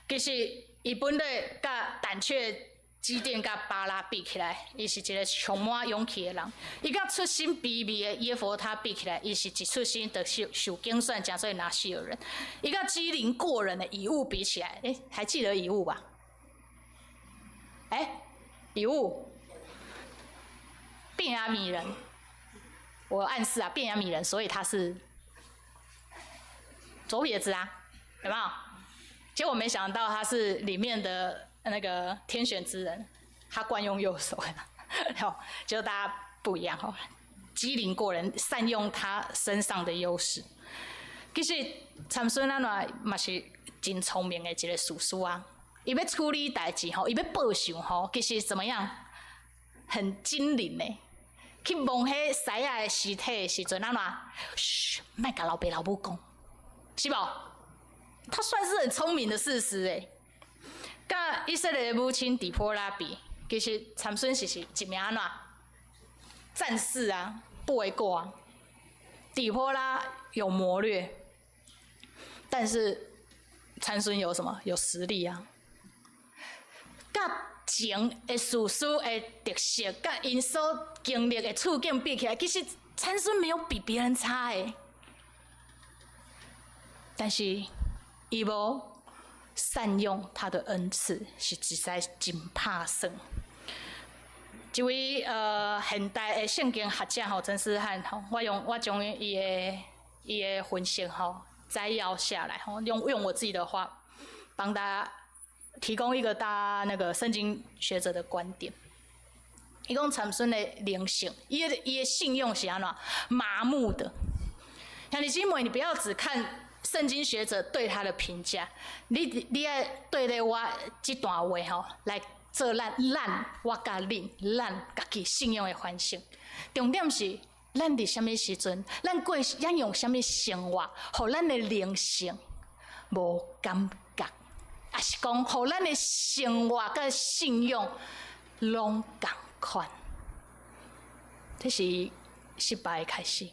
其实伊本来甲胆怯、基甸甲巴拉比起来，伊是一个充满勇气的人；伊甲出身卑微的耶弗他比起来，伊是一出生就受竞选真做拿西尔人；伊甲机灵过人的以物比起来，还记得以物吧？以物，便雅悯人。我暗示啊，便雅悯人，所以他是左撇子啊，有没有？结果没想到他是里面的那个天选之人，他惯用右手，就大家不一样哈，机灵过人，善用他身上的优势。其实参孙咱嘛是真聪明的一个士师啊，伊要处理代志吼，伊要报仇吼，其实怎么样，很精灵呢。去摸迄西亚的尸体的时阵，咱嘛，嘘，莫甲老爸老母讲，是无？他算是很聪明的士师诶。甲以色列的母亲底波拉比，其实参孙是一名安怎战士啊，不为过啊。底波拉有谋略，但是参孙有什么？有实力啊。甲前的事实的特色，甲因所经历的处境比起来，其实参孙没有比别人差诶。但是，伊无善用他的恩赐，是实在真拍算。一位现代的圣经学者吼，陈思翰吼，我将伊的分析吼摘要下来吼，用我自己的话帮大家提供一个大家那个圣经学者的观点。伊讲参孙的灵性，伊的信用是安怎麻木的。兄弟姐妹，你不要只看圣经学者对他的评价，你要对待我这段话吼来。做咱我甲恁家己信用的反省，重点是咱伫什么时阵，咱用什么生活，互咱的灵性无感觉，也是讲互咱的生活甲信用拢共款，这是失败的开始。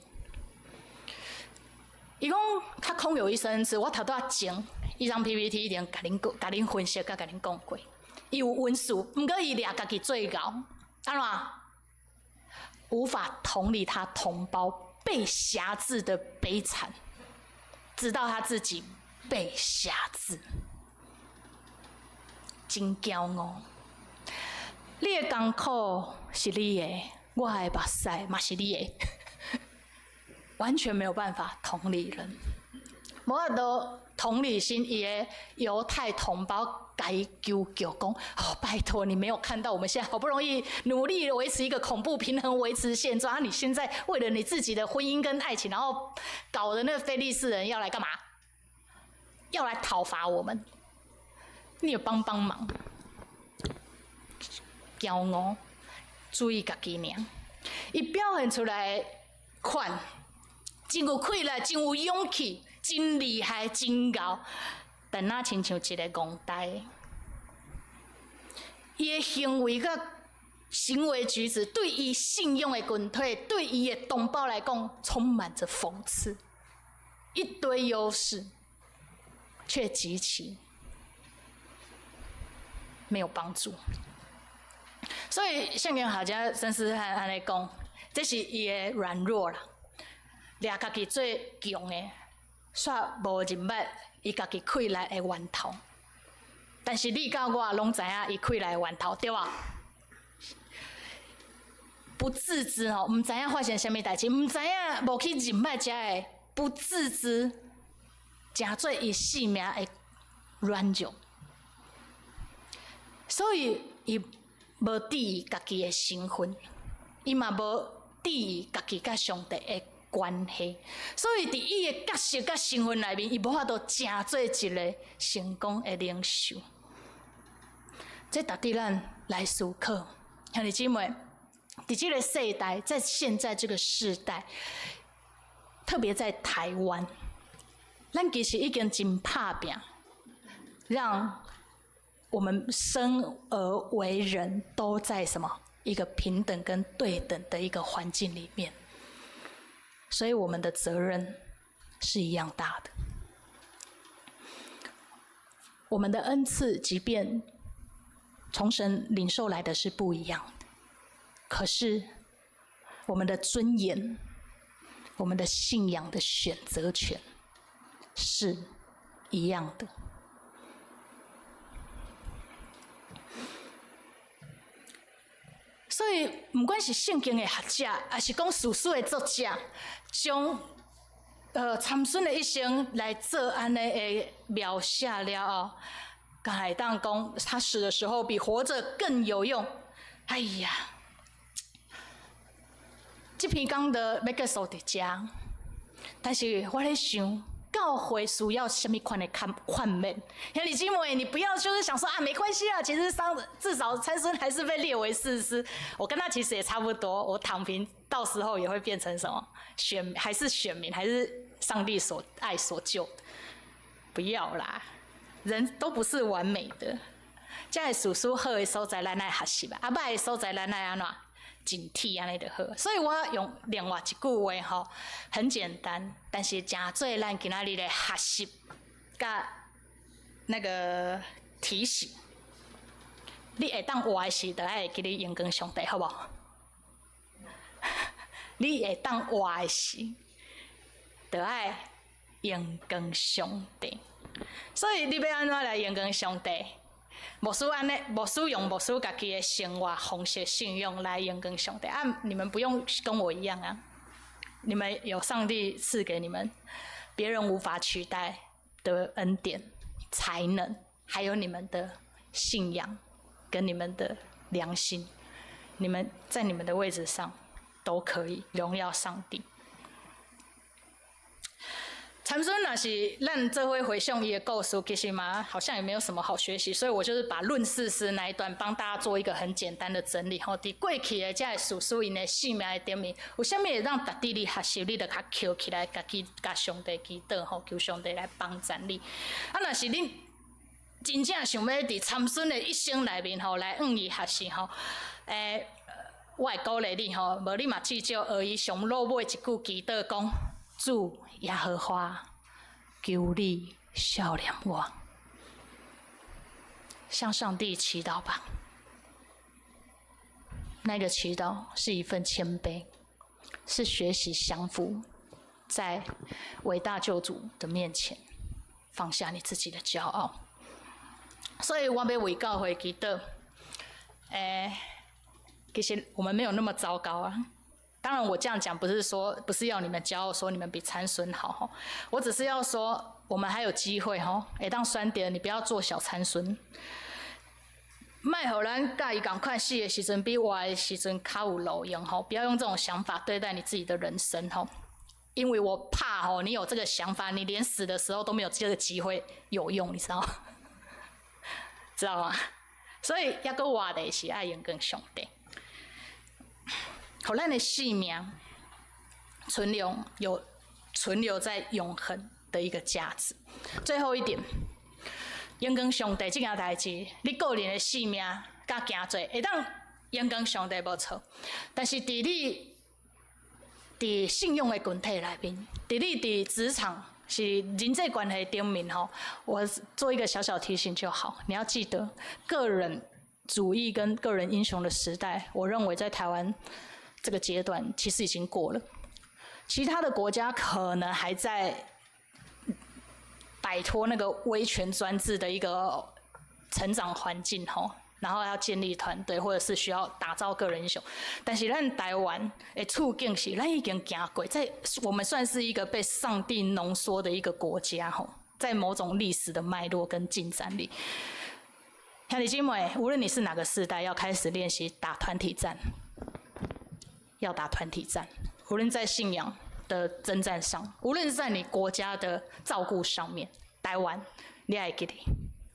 伊讲他空有一身恩赐，我头拄仔前一张 PPT 已经甲恁分析甲恁讲过。伊有温数，毋过伊掠家己最高，安怎？无法同理他同胞被辖制的悲惨，直到他自己被辖制，真骄傲。你的艰苦是你的，我的目屎嘛是你的，完全没有办法同理人，无法度同理心，伊的犹太同胞。该求救讲哦，拜托你没有看到我们现在好不容易努力维持一个恐怖平衡，维持现状，啊，你现在为了你自己的婚姻跟爱情，然后搞得那个非利士人要来干嘛？要来讨伐我们，你也帮忙。骄傲，注意家己尔，伊表现出来款，真有气力，真有勇气，真厉害，真高。但那亲像一个戆呆，伊的行为甲行为举止，对伊信用的群体，对伊的同胞来讲，充满着讽刺，一堆优势，却极其没有帮助。所以圣经学者陈思翰安尼讲，这是伊的软弱啦，掠家己最强的，煞无人捌。伊家己开来的源头，但是你甲我拢知影伊开来的源头，对吧？不自知吼，唔知影发生什么代志，唔知影无去认捌遮的不自知，真做伊性命的软弱，所以伊无注意家己的身份，伊嘛无注意家己甲上帝的关系，所以伫伊的角色甲身份内面，伊无法度真做一个成功的领袖。这值得咱来思考，兄弟姊妹，伫这个世代，在现在这个世代，特别在台湾，咱其实已经真拍拼，让我们生而为人都在什么一个平等跟对等的一个环境里面。所以我们的责任是一样大的。我们的恩赐，即便从神领受来的是不一样的，可是我们的尊严、我们的信仰的选择权是一样的。所以，不管是圣经的学者，还是讲史书的作者，将参孙的一生来做安尼的描写了后，刚才当讲他死的时候比活着更有用。哎呀，这篇讲的要结束伫遮，但是我在想。教会需要什么款的款面？兄弟姐妹，你不要就是想说啊，没关系啊，其实至少参孙还是被列为士师。我跟他其实也差不多，我躺平到时候也会变成什么还是选民，还是上帝所爱所救的。不要啦，人都不是完美的。这个事事好的所在，咱来学习吧；歹的所在，咱来安怎？警惕安尼就好，所以我用另外一句话吼，很简单，但是真做咱今仔日的学习，甲那个提醒。你会当活的时，就爱会记得阳光上帝，好无？你会当活的时，就爱阳光上帝。所以你要安怎来阳光上帝？无使安尼，无使用家己的生活方式、信用来阳光上帝啊！你们不用跟我一样啊，你们有上帝赐给你们别人无法取代的恩典、才能，还有你们的信仰跟你们的良心，你们在你们的位置上都可以荣耀上帝。参孙若是咱做伙回想伊的故事，其实嘛好像也没有什么好学习，所以我就是把论事师那一段帮大家做一个很简单的整理。吼，伫过去的这事事因的性命的顶面，有啥物会让达地你学习，你就较捡起来，家己甲上帝祈祷，吼，求上帝来帮助你。啊，若是恁真正想要伫参孙的一生内面，吼，来伊学习，吼，我会鼓励你，吼，无你嘛至少学伊上落尾一句祈祷讲。主耶和华，求你笑脸我，向上帝祈祷吧。那个祈祷是一份谦卑，是学习降服，在伟大救主的面前放下你自己的骄傲。所以我要为教会祈祷。其实我们没有那么糟糕啊。当然，我这样讲不是要你们骄傲，说你们比参孙好吼。我只是要说，我们还有机会吼。当选到你不要做小参孙，莫互咱甲伊共款死的时阵比活的时阵较有路用吼。不要用这种想法对待你自己的人生吼。因为我怕吼，你有这个想法，你连死的时候都没有这个机会有用，你知道吗？知道吗？所以抑阁活的是爱用跟上帝。互咱的性命存留在永恒的一个价值。最后一点，阳光上帝这件代志，你个人的性命甲行做，会当阳光上帝无错，但是伫信用的群体内面，伫职场是人际关系顶面吼，我做一个小小提醒就好。你要记得，个人主义跟个人英雄的时代，我认为在台湾。这个阶段其实已经过了，其他的国家可能还在摆脱那个威权专制的一个成长环境吼，然后要建立团队，或者是需要打造个人英雄。但是咱台湾的处境是，咱已经行过，在我们算是一个被上帝浓缩的一个国家吼，在某种历史的脉络跟进展里，兄弟姐妹，无论你是哪个世代，要开始练习打团体战。要打团体战，无论在信仰的征战上，无论是在你国家的照顾上面，台湾，你要记得，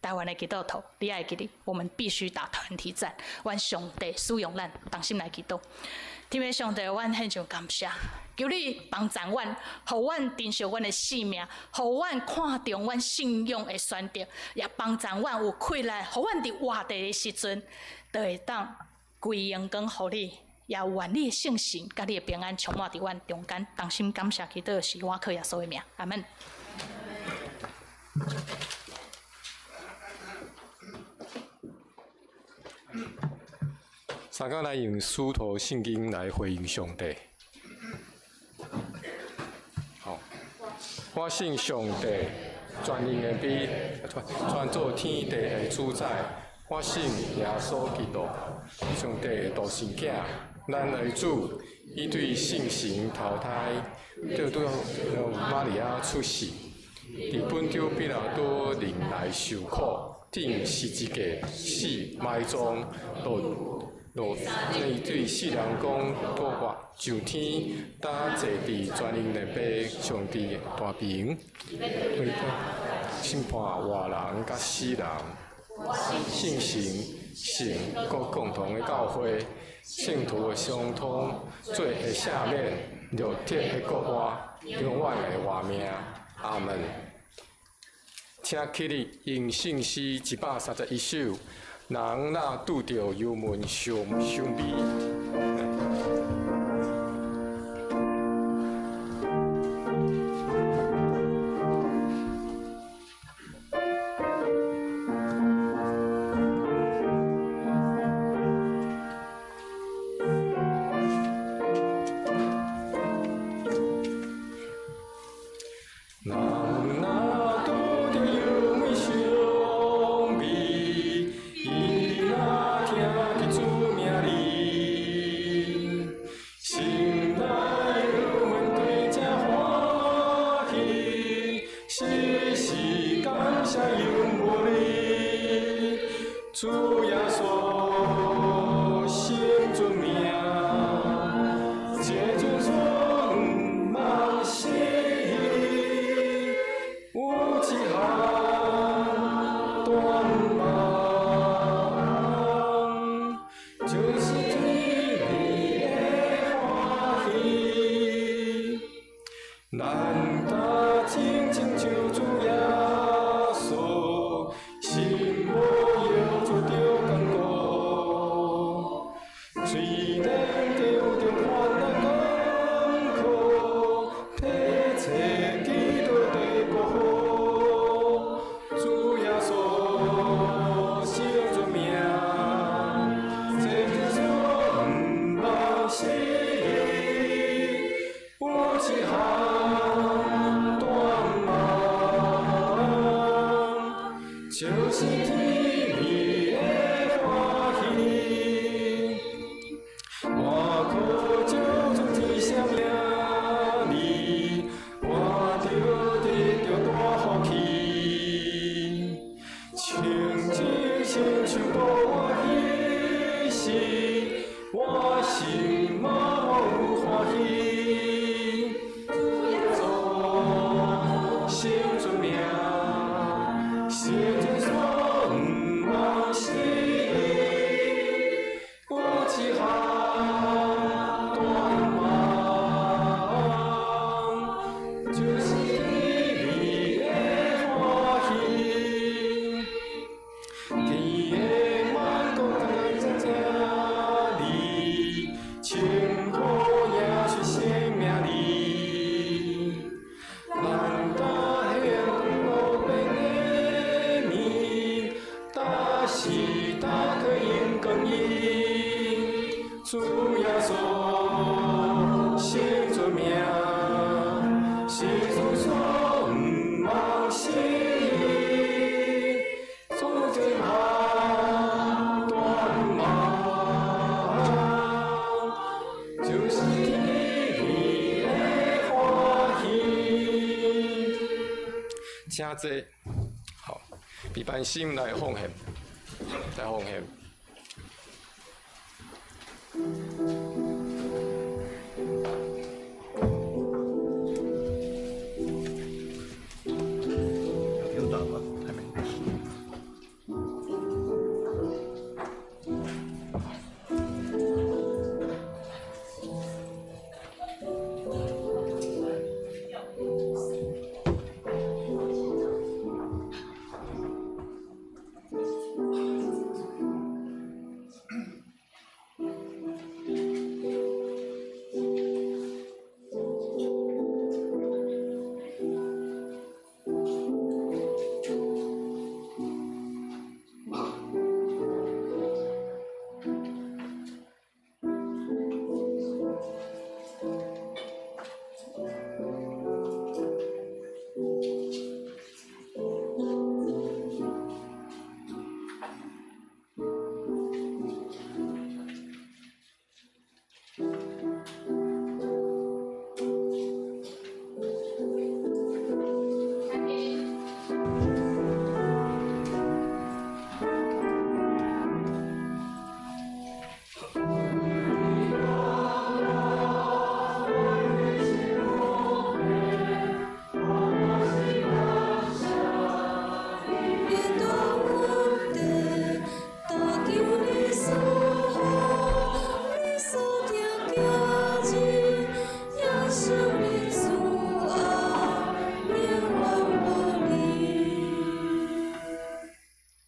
台湾的基督徒，你要记得，我们必须打团体战。阮上帝使用咱，同心来祈祷。天父上帝，阮献上感谢，求你帮助阮，互阮珍惜阮的性命，互阮看重阮信仰的选择，也帮助阮有气力，互阮伫活地的时阵，就会当归荣光互你。也愿你的圣神，甲你的平安充满伫阮中间，同心感谢祈祷是我靠耶稣的名，阿门。三个来用书头圣经来回应上帝。好，我信上帝，全能的比，全做天地的主宰。我信耶稣基督，上帝独生囝。咱的主，伊对圣神投胎，就对玛利亚出世，伫本丢比拉多人来受苦，顶十字架死埋葬，落伊对世人讲，多我上天打坐伫全能的爸上帝大屏，审判活人甲死人，圣神。信各共同的教会，信徒的相通，罪的赦免，肉体的国活，永远的活命。阿门。请起立，用圣诗131首，人若拄着幽闷伤悲。声永无离，主耶稣生尊名，这尊尊梦死，有一项断梦。就是天地的欢喜，咱大真正救主耶稣，心无摇就着艰苦，虽然着着患难艰苦，体切基督的保护，主耶稣生尊名。是有一项断梦，就是天地的欢喜。我靠救主天上领你，我着得着大福气，清净亲像无我喜事，我心满有欢喜，做生尊名，写着说梦死，有一项断梦，就是天地的欢喜，天的万国在这。千古也是生命力，咱大现路边的面，大是大可应更伊，主耶稣生尊名，是主所梦死，主最怕断梦。就是天地的欢喜，请坐，好，备办心来奉献，来奉献。有打吗？还没。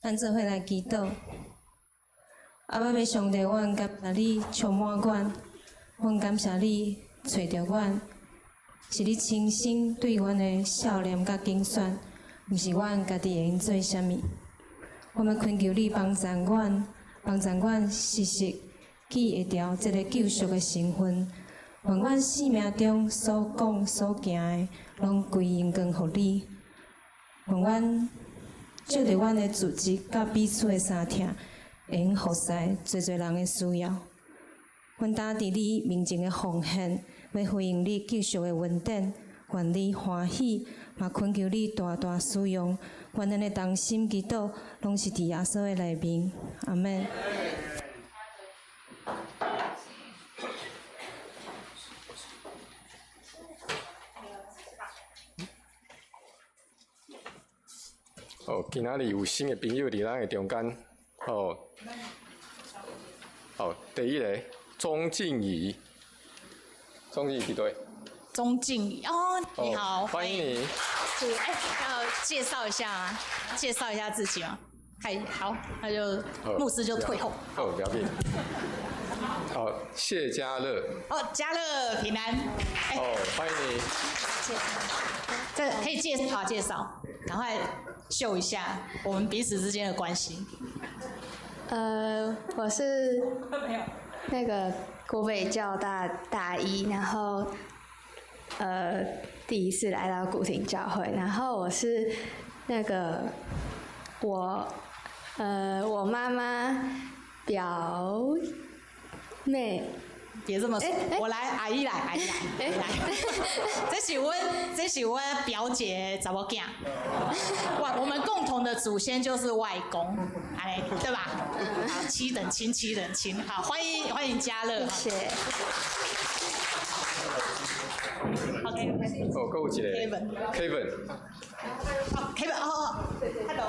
咱做伙来祈祷。阿爸，要上帝，阮感谢你充满阮，阮感谢你找着阮，是你亲身对阮的笑脸甲拣选，毋是阮家己会用做啥物。我们恳求你帮助阮，帮助阮时时记会牢这个救赎的身份，愿阮生命中所讲所行的，拢归荣光互你。愿阮借着阮的组织甲彼此的相听，会用服侍侪人的需要。阮担伫你面前的奉献，要回应你救赎的恩典，愿你欢喜，嘛恳求你大大使用，愿咱的同心祈祷，拢是伫耶稣的内面。阿门。哦，今仔日有新的朋友伫咱的中间。哦，好，第一个钟静怡，钟静怡伫对。钟静怡哦，你好，欢迎你。是要介绍一下自己吗？好，那就牧师就退后。哦，不要紧。好，谢家乐。哦，家乐平安。哦，欢迎你。这个可以介绍，赶快秀一下我们彼此之间的关系。我是那个国北教大一，然后第一次来到古亭教会，然后我是那个我妈妈表妹。别这么说，我来，阿姨来。这是我表姐查某囝。哇，我们共同的祖先就是外公，哎，对吧？好，七等亲。好，欢迎家乐。谢谢。OK。哦，还有一个 Kevin。哦 ，Kevin， hello。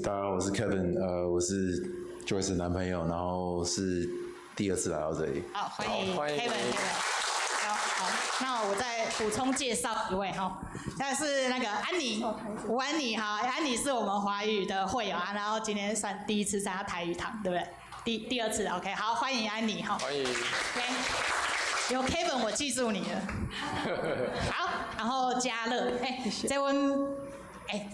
大家好，我是 Kevin，我是 Joyce 的男朋友，然后是第二次来到这里。好，欢迎 Kevin。好，那我再补充介绍一位哈，那是那个安妮，吴安妮哈，安妮是我们华语的会友啊，然后今天算第一次参加台语堂，对不对？第二次 ，OK， 好，欢迎安妮哈。欢迎。OK， 有 Kevin 我记住你了。好，然后嘉乐，这位。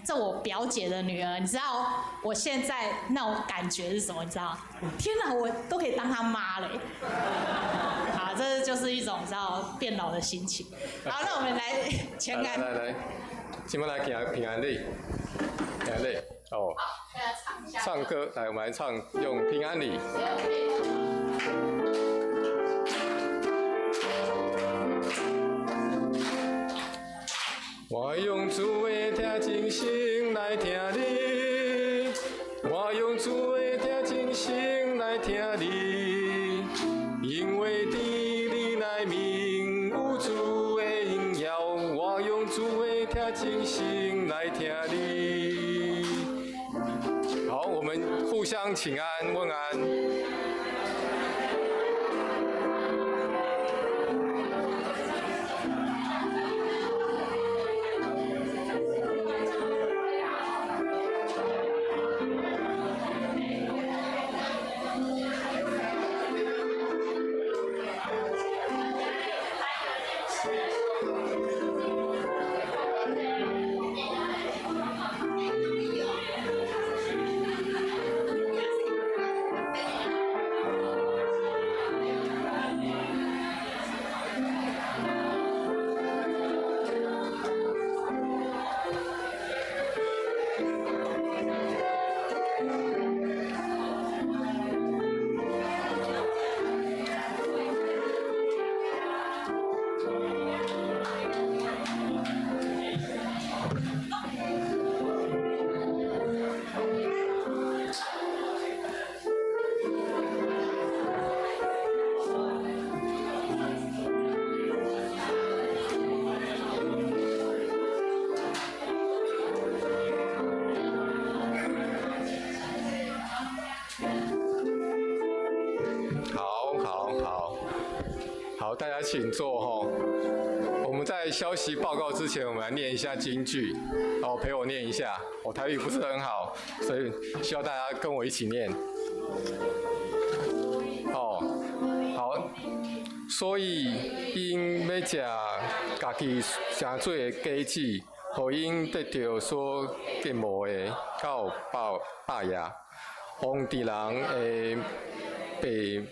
这我表姐的女儿，你知道我现在那种感觉是什么？你知道？天哪，我都可以当她妈嘞！好，这就是一种你知道变老的心情。好，那我们来前感。来，请问来平安礼，哦，唱歌，来，我们来唱用平安礼。我用主的听真心来听你，我用主的听真心来听你，因为伫你内面有主的荣耀，我用主的听真心来听你。好，我们互相请安问安。好，大家请坐哈。我们在消息报告之前，我们来念一下金句，然后陪我念一下。我台语不是很好，所以需要大家跟我一起念。哦，好。所以因要食家己成做的果子，互因得到所羡慕的到百业，皇帝人会被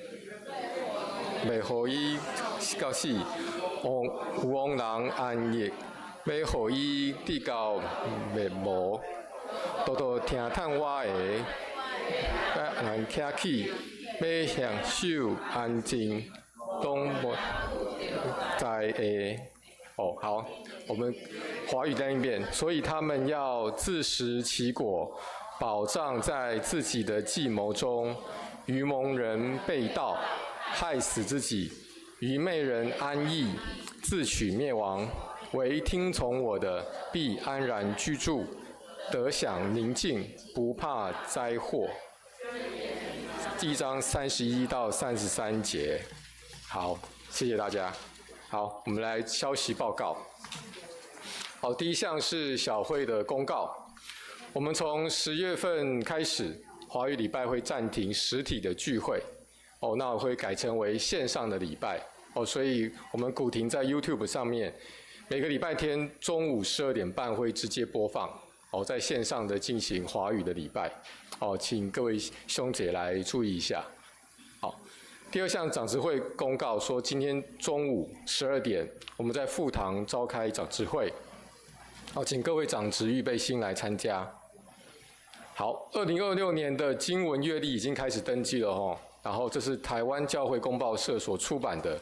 袂互伊到死，有王人安逸，要互伊直到灭亡。多多听叹我的，人客气，要享受安静，东不在好，我们华语再一遍。所以他们要自食其果，保障在自己的计谋中，愚蒙人被盗，害死自己；愚昧人安逸，自取灭亡。唯听从我的，必安然居住，得享宁静，不怕灾祸。第1章31到33节。好，谢谢大家。好，我们来消息报告。好，第一项是小会的公告。我们从10月份开始，华语礼拜会暂停实体的聚会，那会改成为线上的礼拜，所以我们古亭在 YouTube 上面，每个礼拜天中午12点半会直接播放，在线上的进行华语的礼拜，请各位兄姐来注意一下。好，第二项长执会公告说，今天中午12点，我们在副堂召开长执会，请各位长执预备心来参加。好，2026年的经文阅历已经开始登记了然后这是台湾教会公报社所出版的，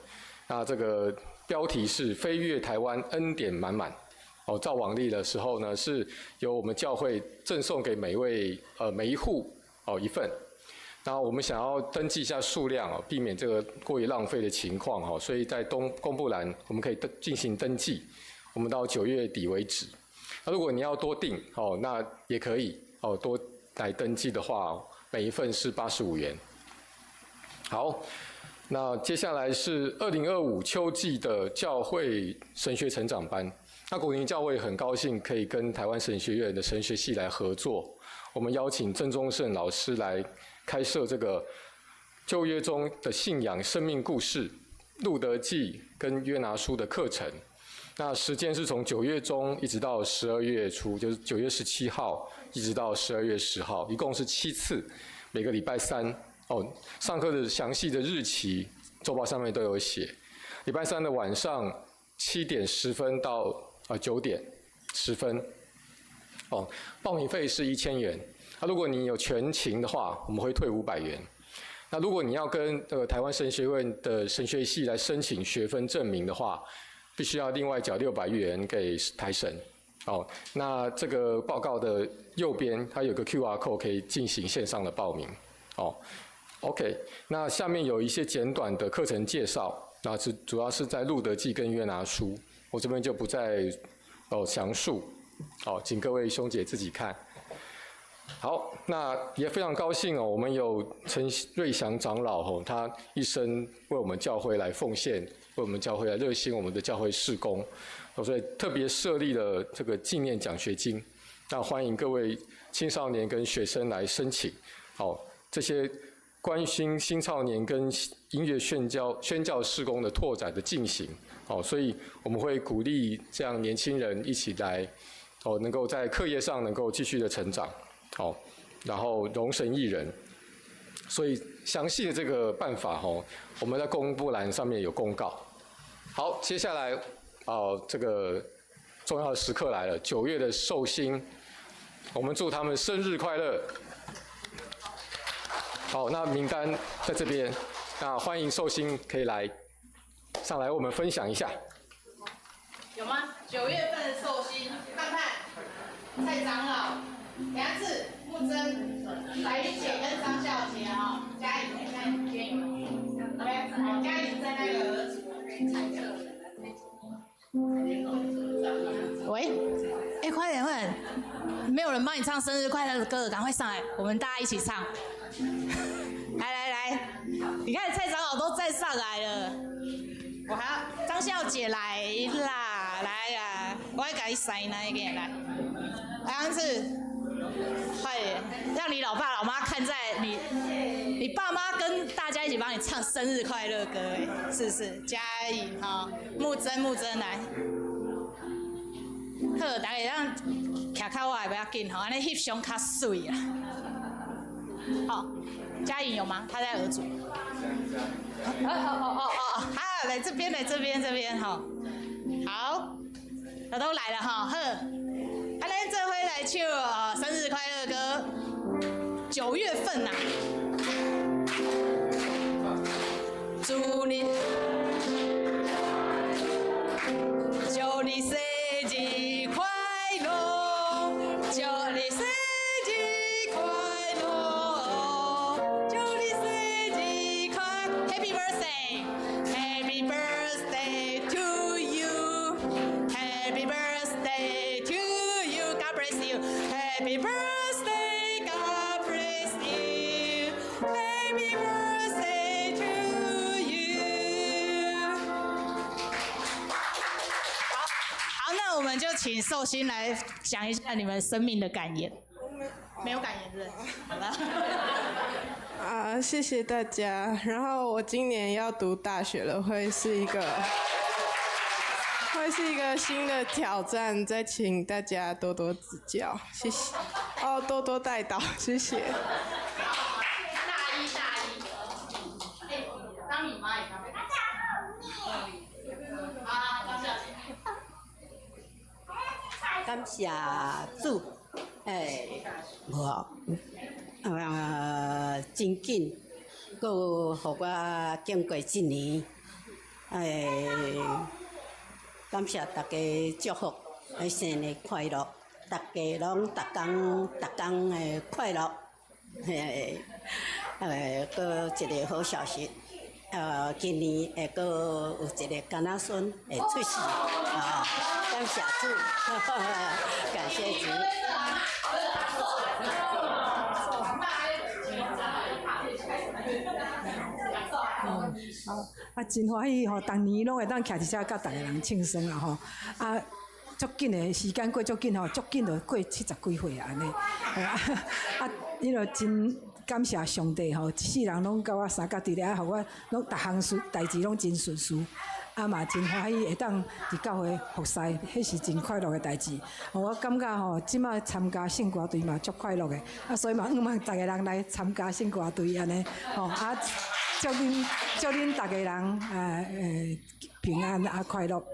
那这个标题是飞跃台湾恩典满满。照往例的时候呢，是由我们教会赠送给每一户一份。那我们想要登记一下数量避免这个过于浪费的情况所以在公布栏我们可以进行登记，我们到9月底为止。那如果你要多订那也可以多来登记的话，每一份是85元。好，那接下来是2025秋季的教会神学成长班。那古亭教会很高兴可以跟台湾神学院的神学系来合作，我们邀请郑宗盛老师来开设这个旧约中的信仰生命故事、路德记跟约拿书的课程。那时间是从9月中一直到12月初，就是9月17号一直到12月10号，一共是7次，每个礼拜3。上课的详细的日期周报上面都有写。礼拜3的晚上7点10分到9点10分。报名费是1000元。如果你有全勤的话，我们会退500元。那如果你要跟台湾神学院的神学系来申请学分证明的话，必须要另外缴600元给台神。那这个报告的右边它有个 QR code 可以进行线上的报名。OK， 那下面有一些简短的课程介绍，那主要是在路德记跟约拿书，我这边就不再详述，请各位兄姐自己看。好，那也非常高兴我们有陈瑞祥长老他一生为我们教会来奉献，为我们教会来热心我们的教会事工，所以特别设立了这个纪念奖学金，那欢迎各位青少年跟学生来申请。这些关心青少年跟音乐宣教事工的拓展的进行，所以我们会鼓励这样年轻人一起来，能够在课业上能够继续的成长，然后荣神益人。所以详细的这个办法，我们在公布栏上面有公告。好，接下来这个重要的时刻来了，9月的寿星，我们祝他们生日快乐。好，那名单在这边，那欢迎寿星可以来上来我们分享一下。有吗？9月份的寿星，盼盼、蔡长老、梁志、木真、白玉姐跟张孝杰嘉颖在那边有，嘉颖在那个喂，快点快点，没有人帮你唱生日快乐的歌，赶快上来，我们大家一起唱。来，你看蔡长老都站上来了，我还要张孝姐来啦，来啊，我要给你塞那一个来，梁志，快点，让你老爸老妈看在你爸妈跟大家一起帮你唱生日快乐歌，是不是？嘉颖木真来，好，大家让徛靠我也不要紧安尼翕相较水啊。好，嘉颖有吗？她在儿组。来这边好，他都来了好，咱这回来唱生日快乐歌，9月份祝你生日快乐，祝你生日快乐，祝你生日快乐 ，Happy birthday，Happy birthday to you，Happy birthday to you，God bless you，Happy birthday，God bless you，Happy birthday to you。好，那我们就请寿星来讲一下你们生命的感言。没有感言是不是？好了。谢谢大家。然后我今年要读大学了，会是一个新的挑战，再请大家多多指教，谢谢。多多带导，谢谢。大一，当你妈也当。感谢主，真紧，佮互我经过一年，感谢大家祝福，生日快乐，大家拢逐工快乐，佮一个好消息。今年会阁有一个囡仔孙会出世，感谢主，感谢主。真欢喜吼，逐年拢会当徛伫遮，甲逐个人庆生啦吼。足紧的时间过足紧吼，足紧就过70几岁安尼。伊就真感谢上帝吼，一世人拢甲我相甲伫咧，互我拢逐项代志拢真顺遂。嘛真欢喜会当伫教会服侍，迄是真快乐的代志。我感觉吼，即摆参加圣歌队嘛足快乐的，所以嘛望逐个人来参加圣歌队安尼，祝恁逐个人平安快乐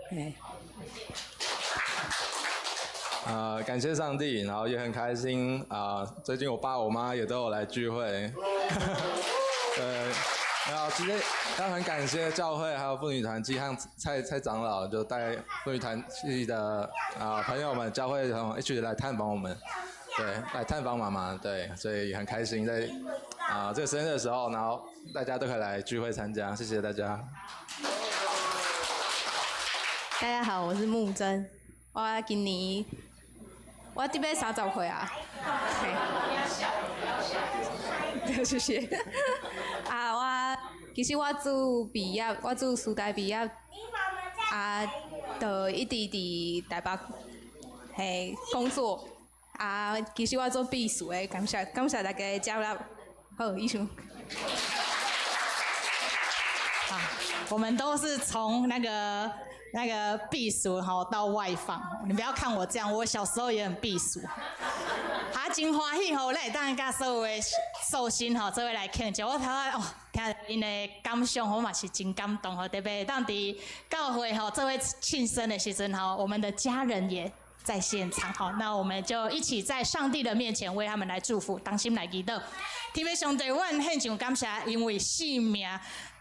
感谢上帝，然后也很开心最近我爸我妈也都有来聚会，对。然后其实要很感谢教会还有妇女团契和蔡长老，就带妇女团契的朋友们、教会一起来探访我们，对，来探访妈妈，对，所以也很开心在这个生日的时候，然后大家都可以来聚会参加，谢谢大家。大家好，我是木真，我今年我这边30岁啊，谢谢。其实我自毕业，我自师大毕业，就一直伫台北工作，其实我做秘书的，感谢大家接纳，好，以上。我们都是从那个避暑到外放，你不要看我这样，我小时候也很避暑。真欢喜吼，咱会当甲所有的寿星做伙来庆祝。我听因的感想，我嘛是真感动吼，特别当伫教会做伙庆生的时阵我们的家人也在现场那我们就一起在上帝的面前为他们来祝福，当心来祈祷。天父上帝，阮献上感谢，因为性命。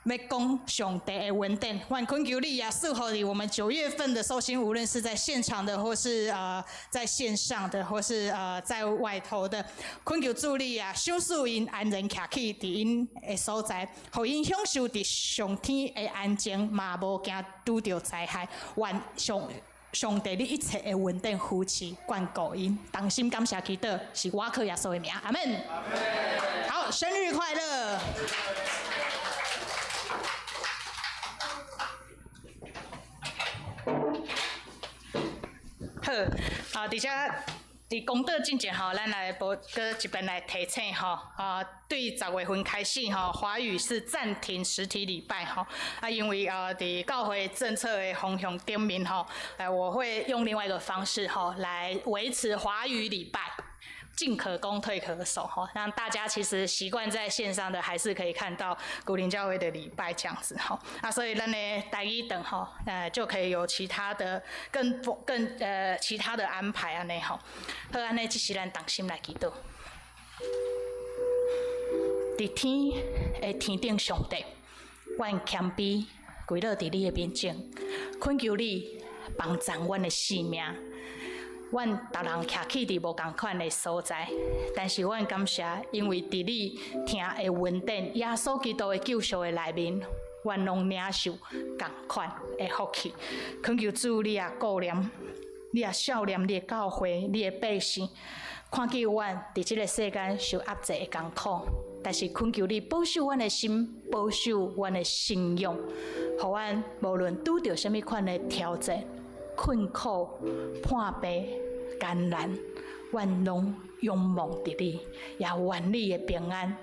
要讲上帝的恩典，愿恳求你也赐福你我们9月份的寿星，无论是在现场的，或是在线上的，或是在外头的，恳求主你赏赐因安然徛起伫因的所在，互因享受伫上天的安静，嘛无惊拄着灾害，愿上帝你一切的恩典扶持眷顾因，当心感谢祈祷，是我靠耶稣的名，阿门。好，生日快乐！好，伫遮伫公道进前咱来搁一边来提醒对10月份开始华语是暂停实体礼拜因为伫教会政策的方向顶面我会用另外一个方式来维持华语礼拜。进可攻，退可守让大家其实习惯在线上的，还是可以看到古灵教会的礼拜这样子所以咱的台语等就可以有其他的更其他的安排安尼好，安尼即是咱同心来祈祷。伫天的天顶上帝，阮谦卑跪落伫你的面前，恳求你帮赞阮的性命。阮逐人徛起伫无共款的所在，但是阮感谢，因为伫你听的恩典，耶稣基督的救赎的内面，阮拢领受共款的福气。恳求主你也顾念，你也笑念你的教会，你的百姓，看见阮伫即个世间受压制的艰苦，但是恳求你保守阮的心，保守阮的信仰，互阮无论拄着什么款的挑战、困苦、破病、艰难，阮拢仰望伫你，也愿你的平安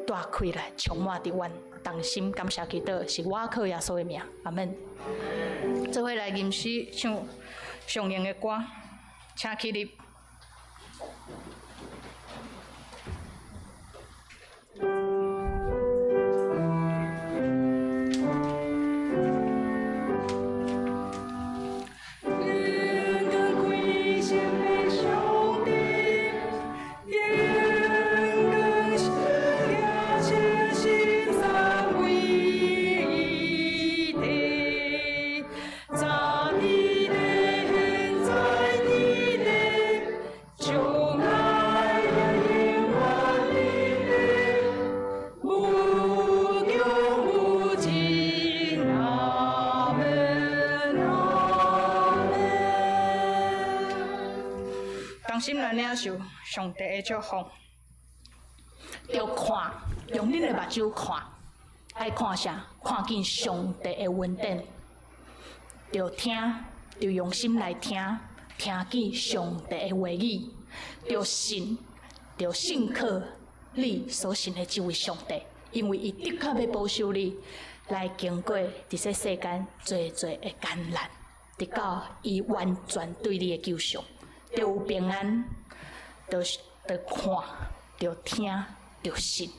带开来，充满伫阮同心。感谢基督，是我靠耶稣的名，阿门。做伙来吟诗唱上灵的歌，请起立。心来领受上帝的祝福，要看，用恁的目睭看，爱看啥？看见上帝的恩典，要听，要用心来听，听见上帝的话语，要信，要信靠你所信的这位上帝，因为伊的确要保守你，来经过伫这世间最最的艰难，直到伊完全对你的救赎。就有平安，就看，就听，就信，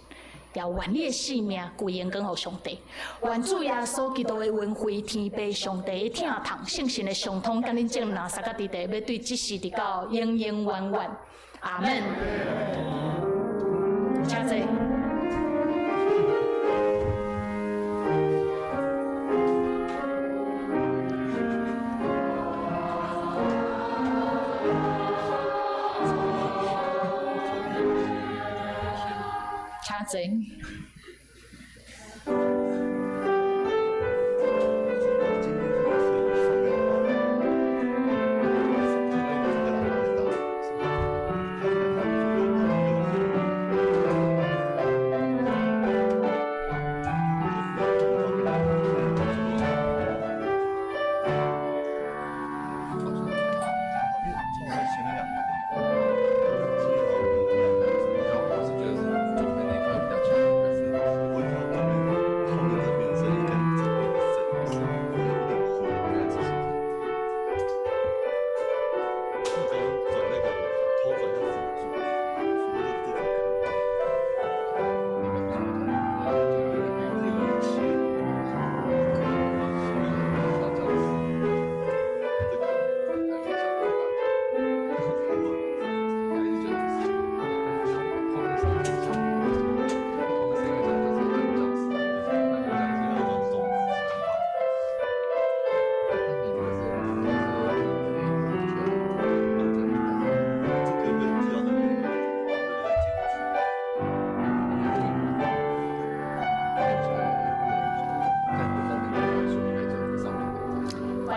也愿你的性命归荣光予上帝。愿主耶稣基督的恩惠、天父上帝的疼痛、圣神的相通，甲恁正拿三个伫地，要对即世直到永永远远。阿门。请坐。请坐。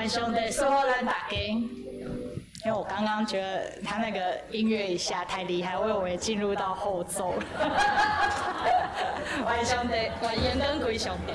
上帝说咱大家，因为我刚刚觉得他那个音乐一下太厉害，我以为进入到后奏了。愿上帝，愿荣光归上帝。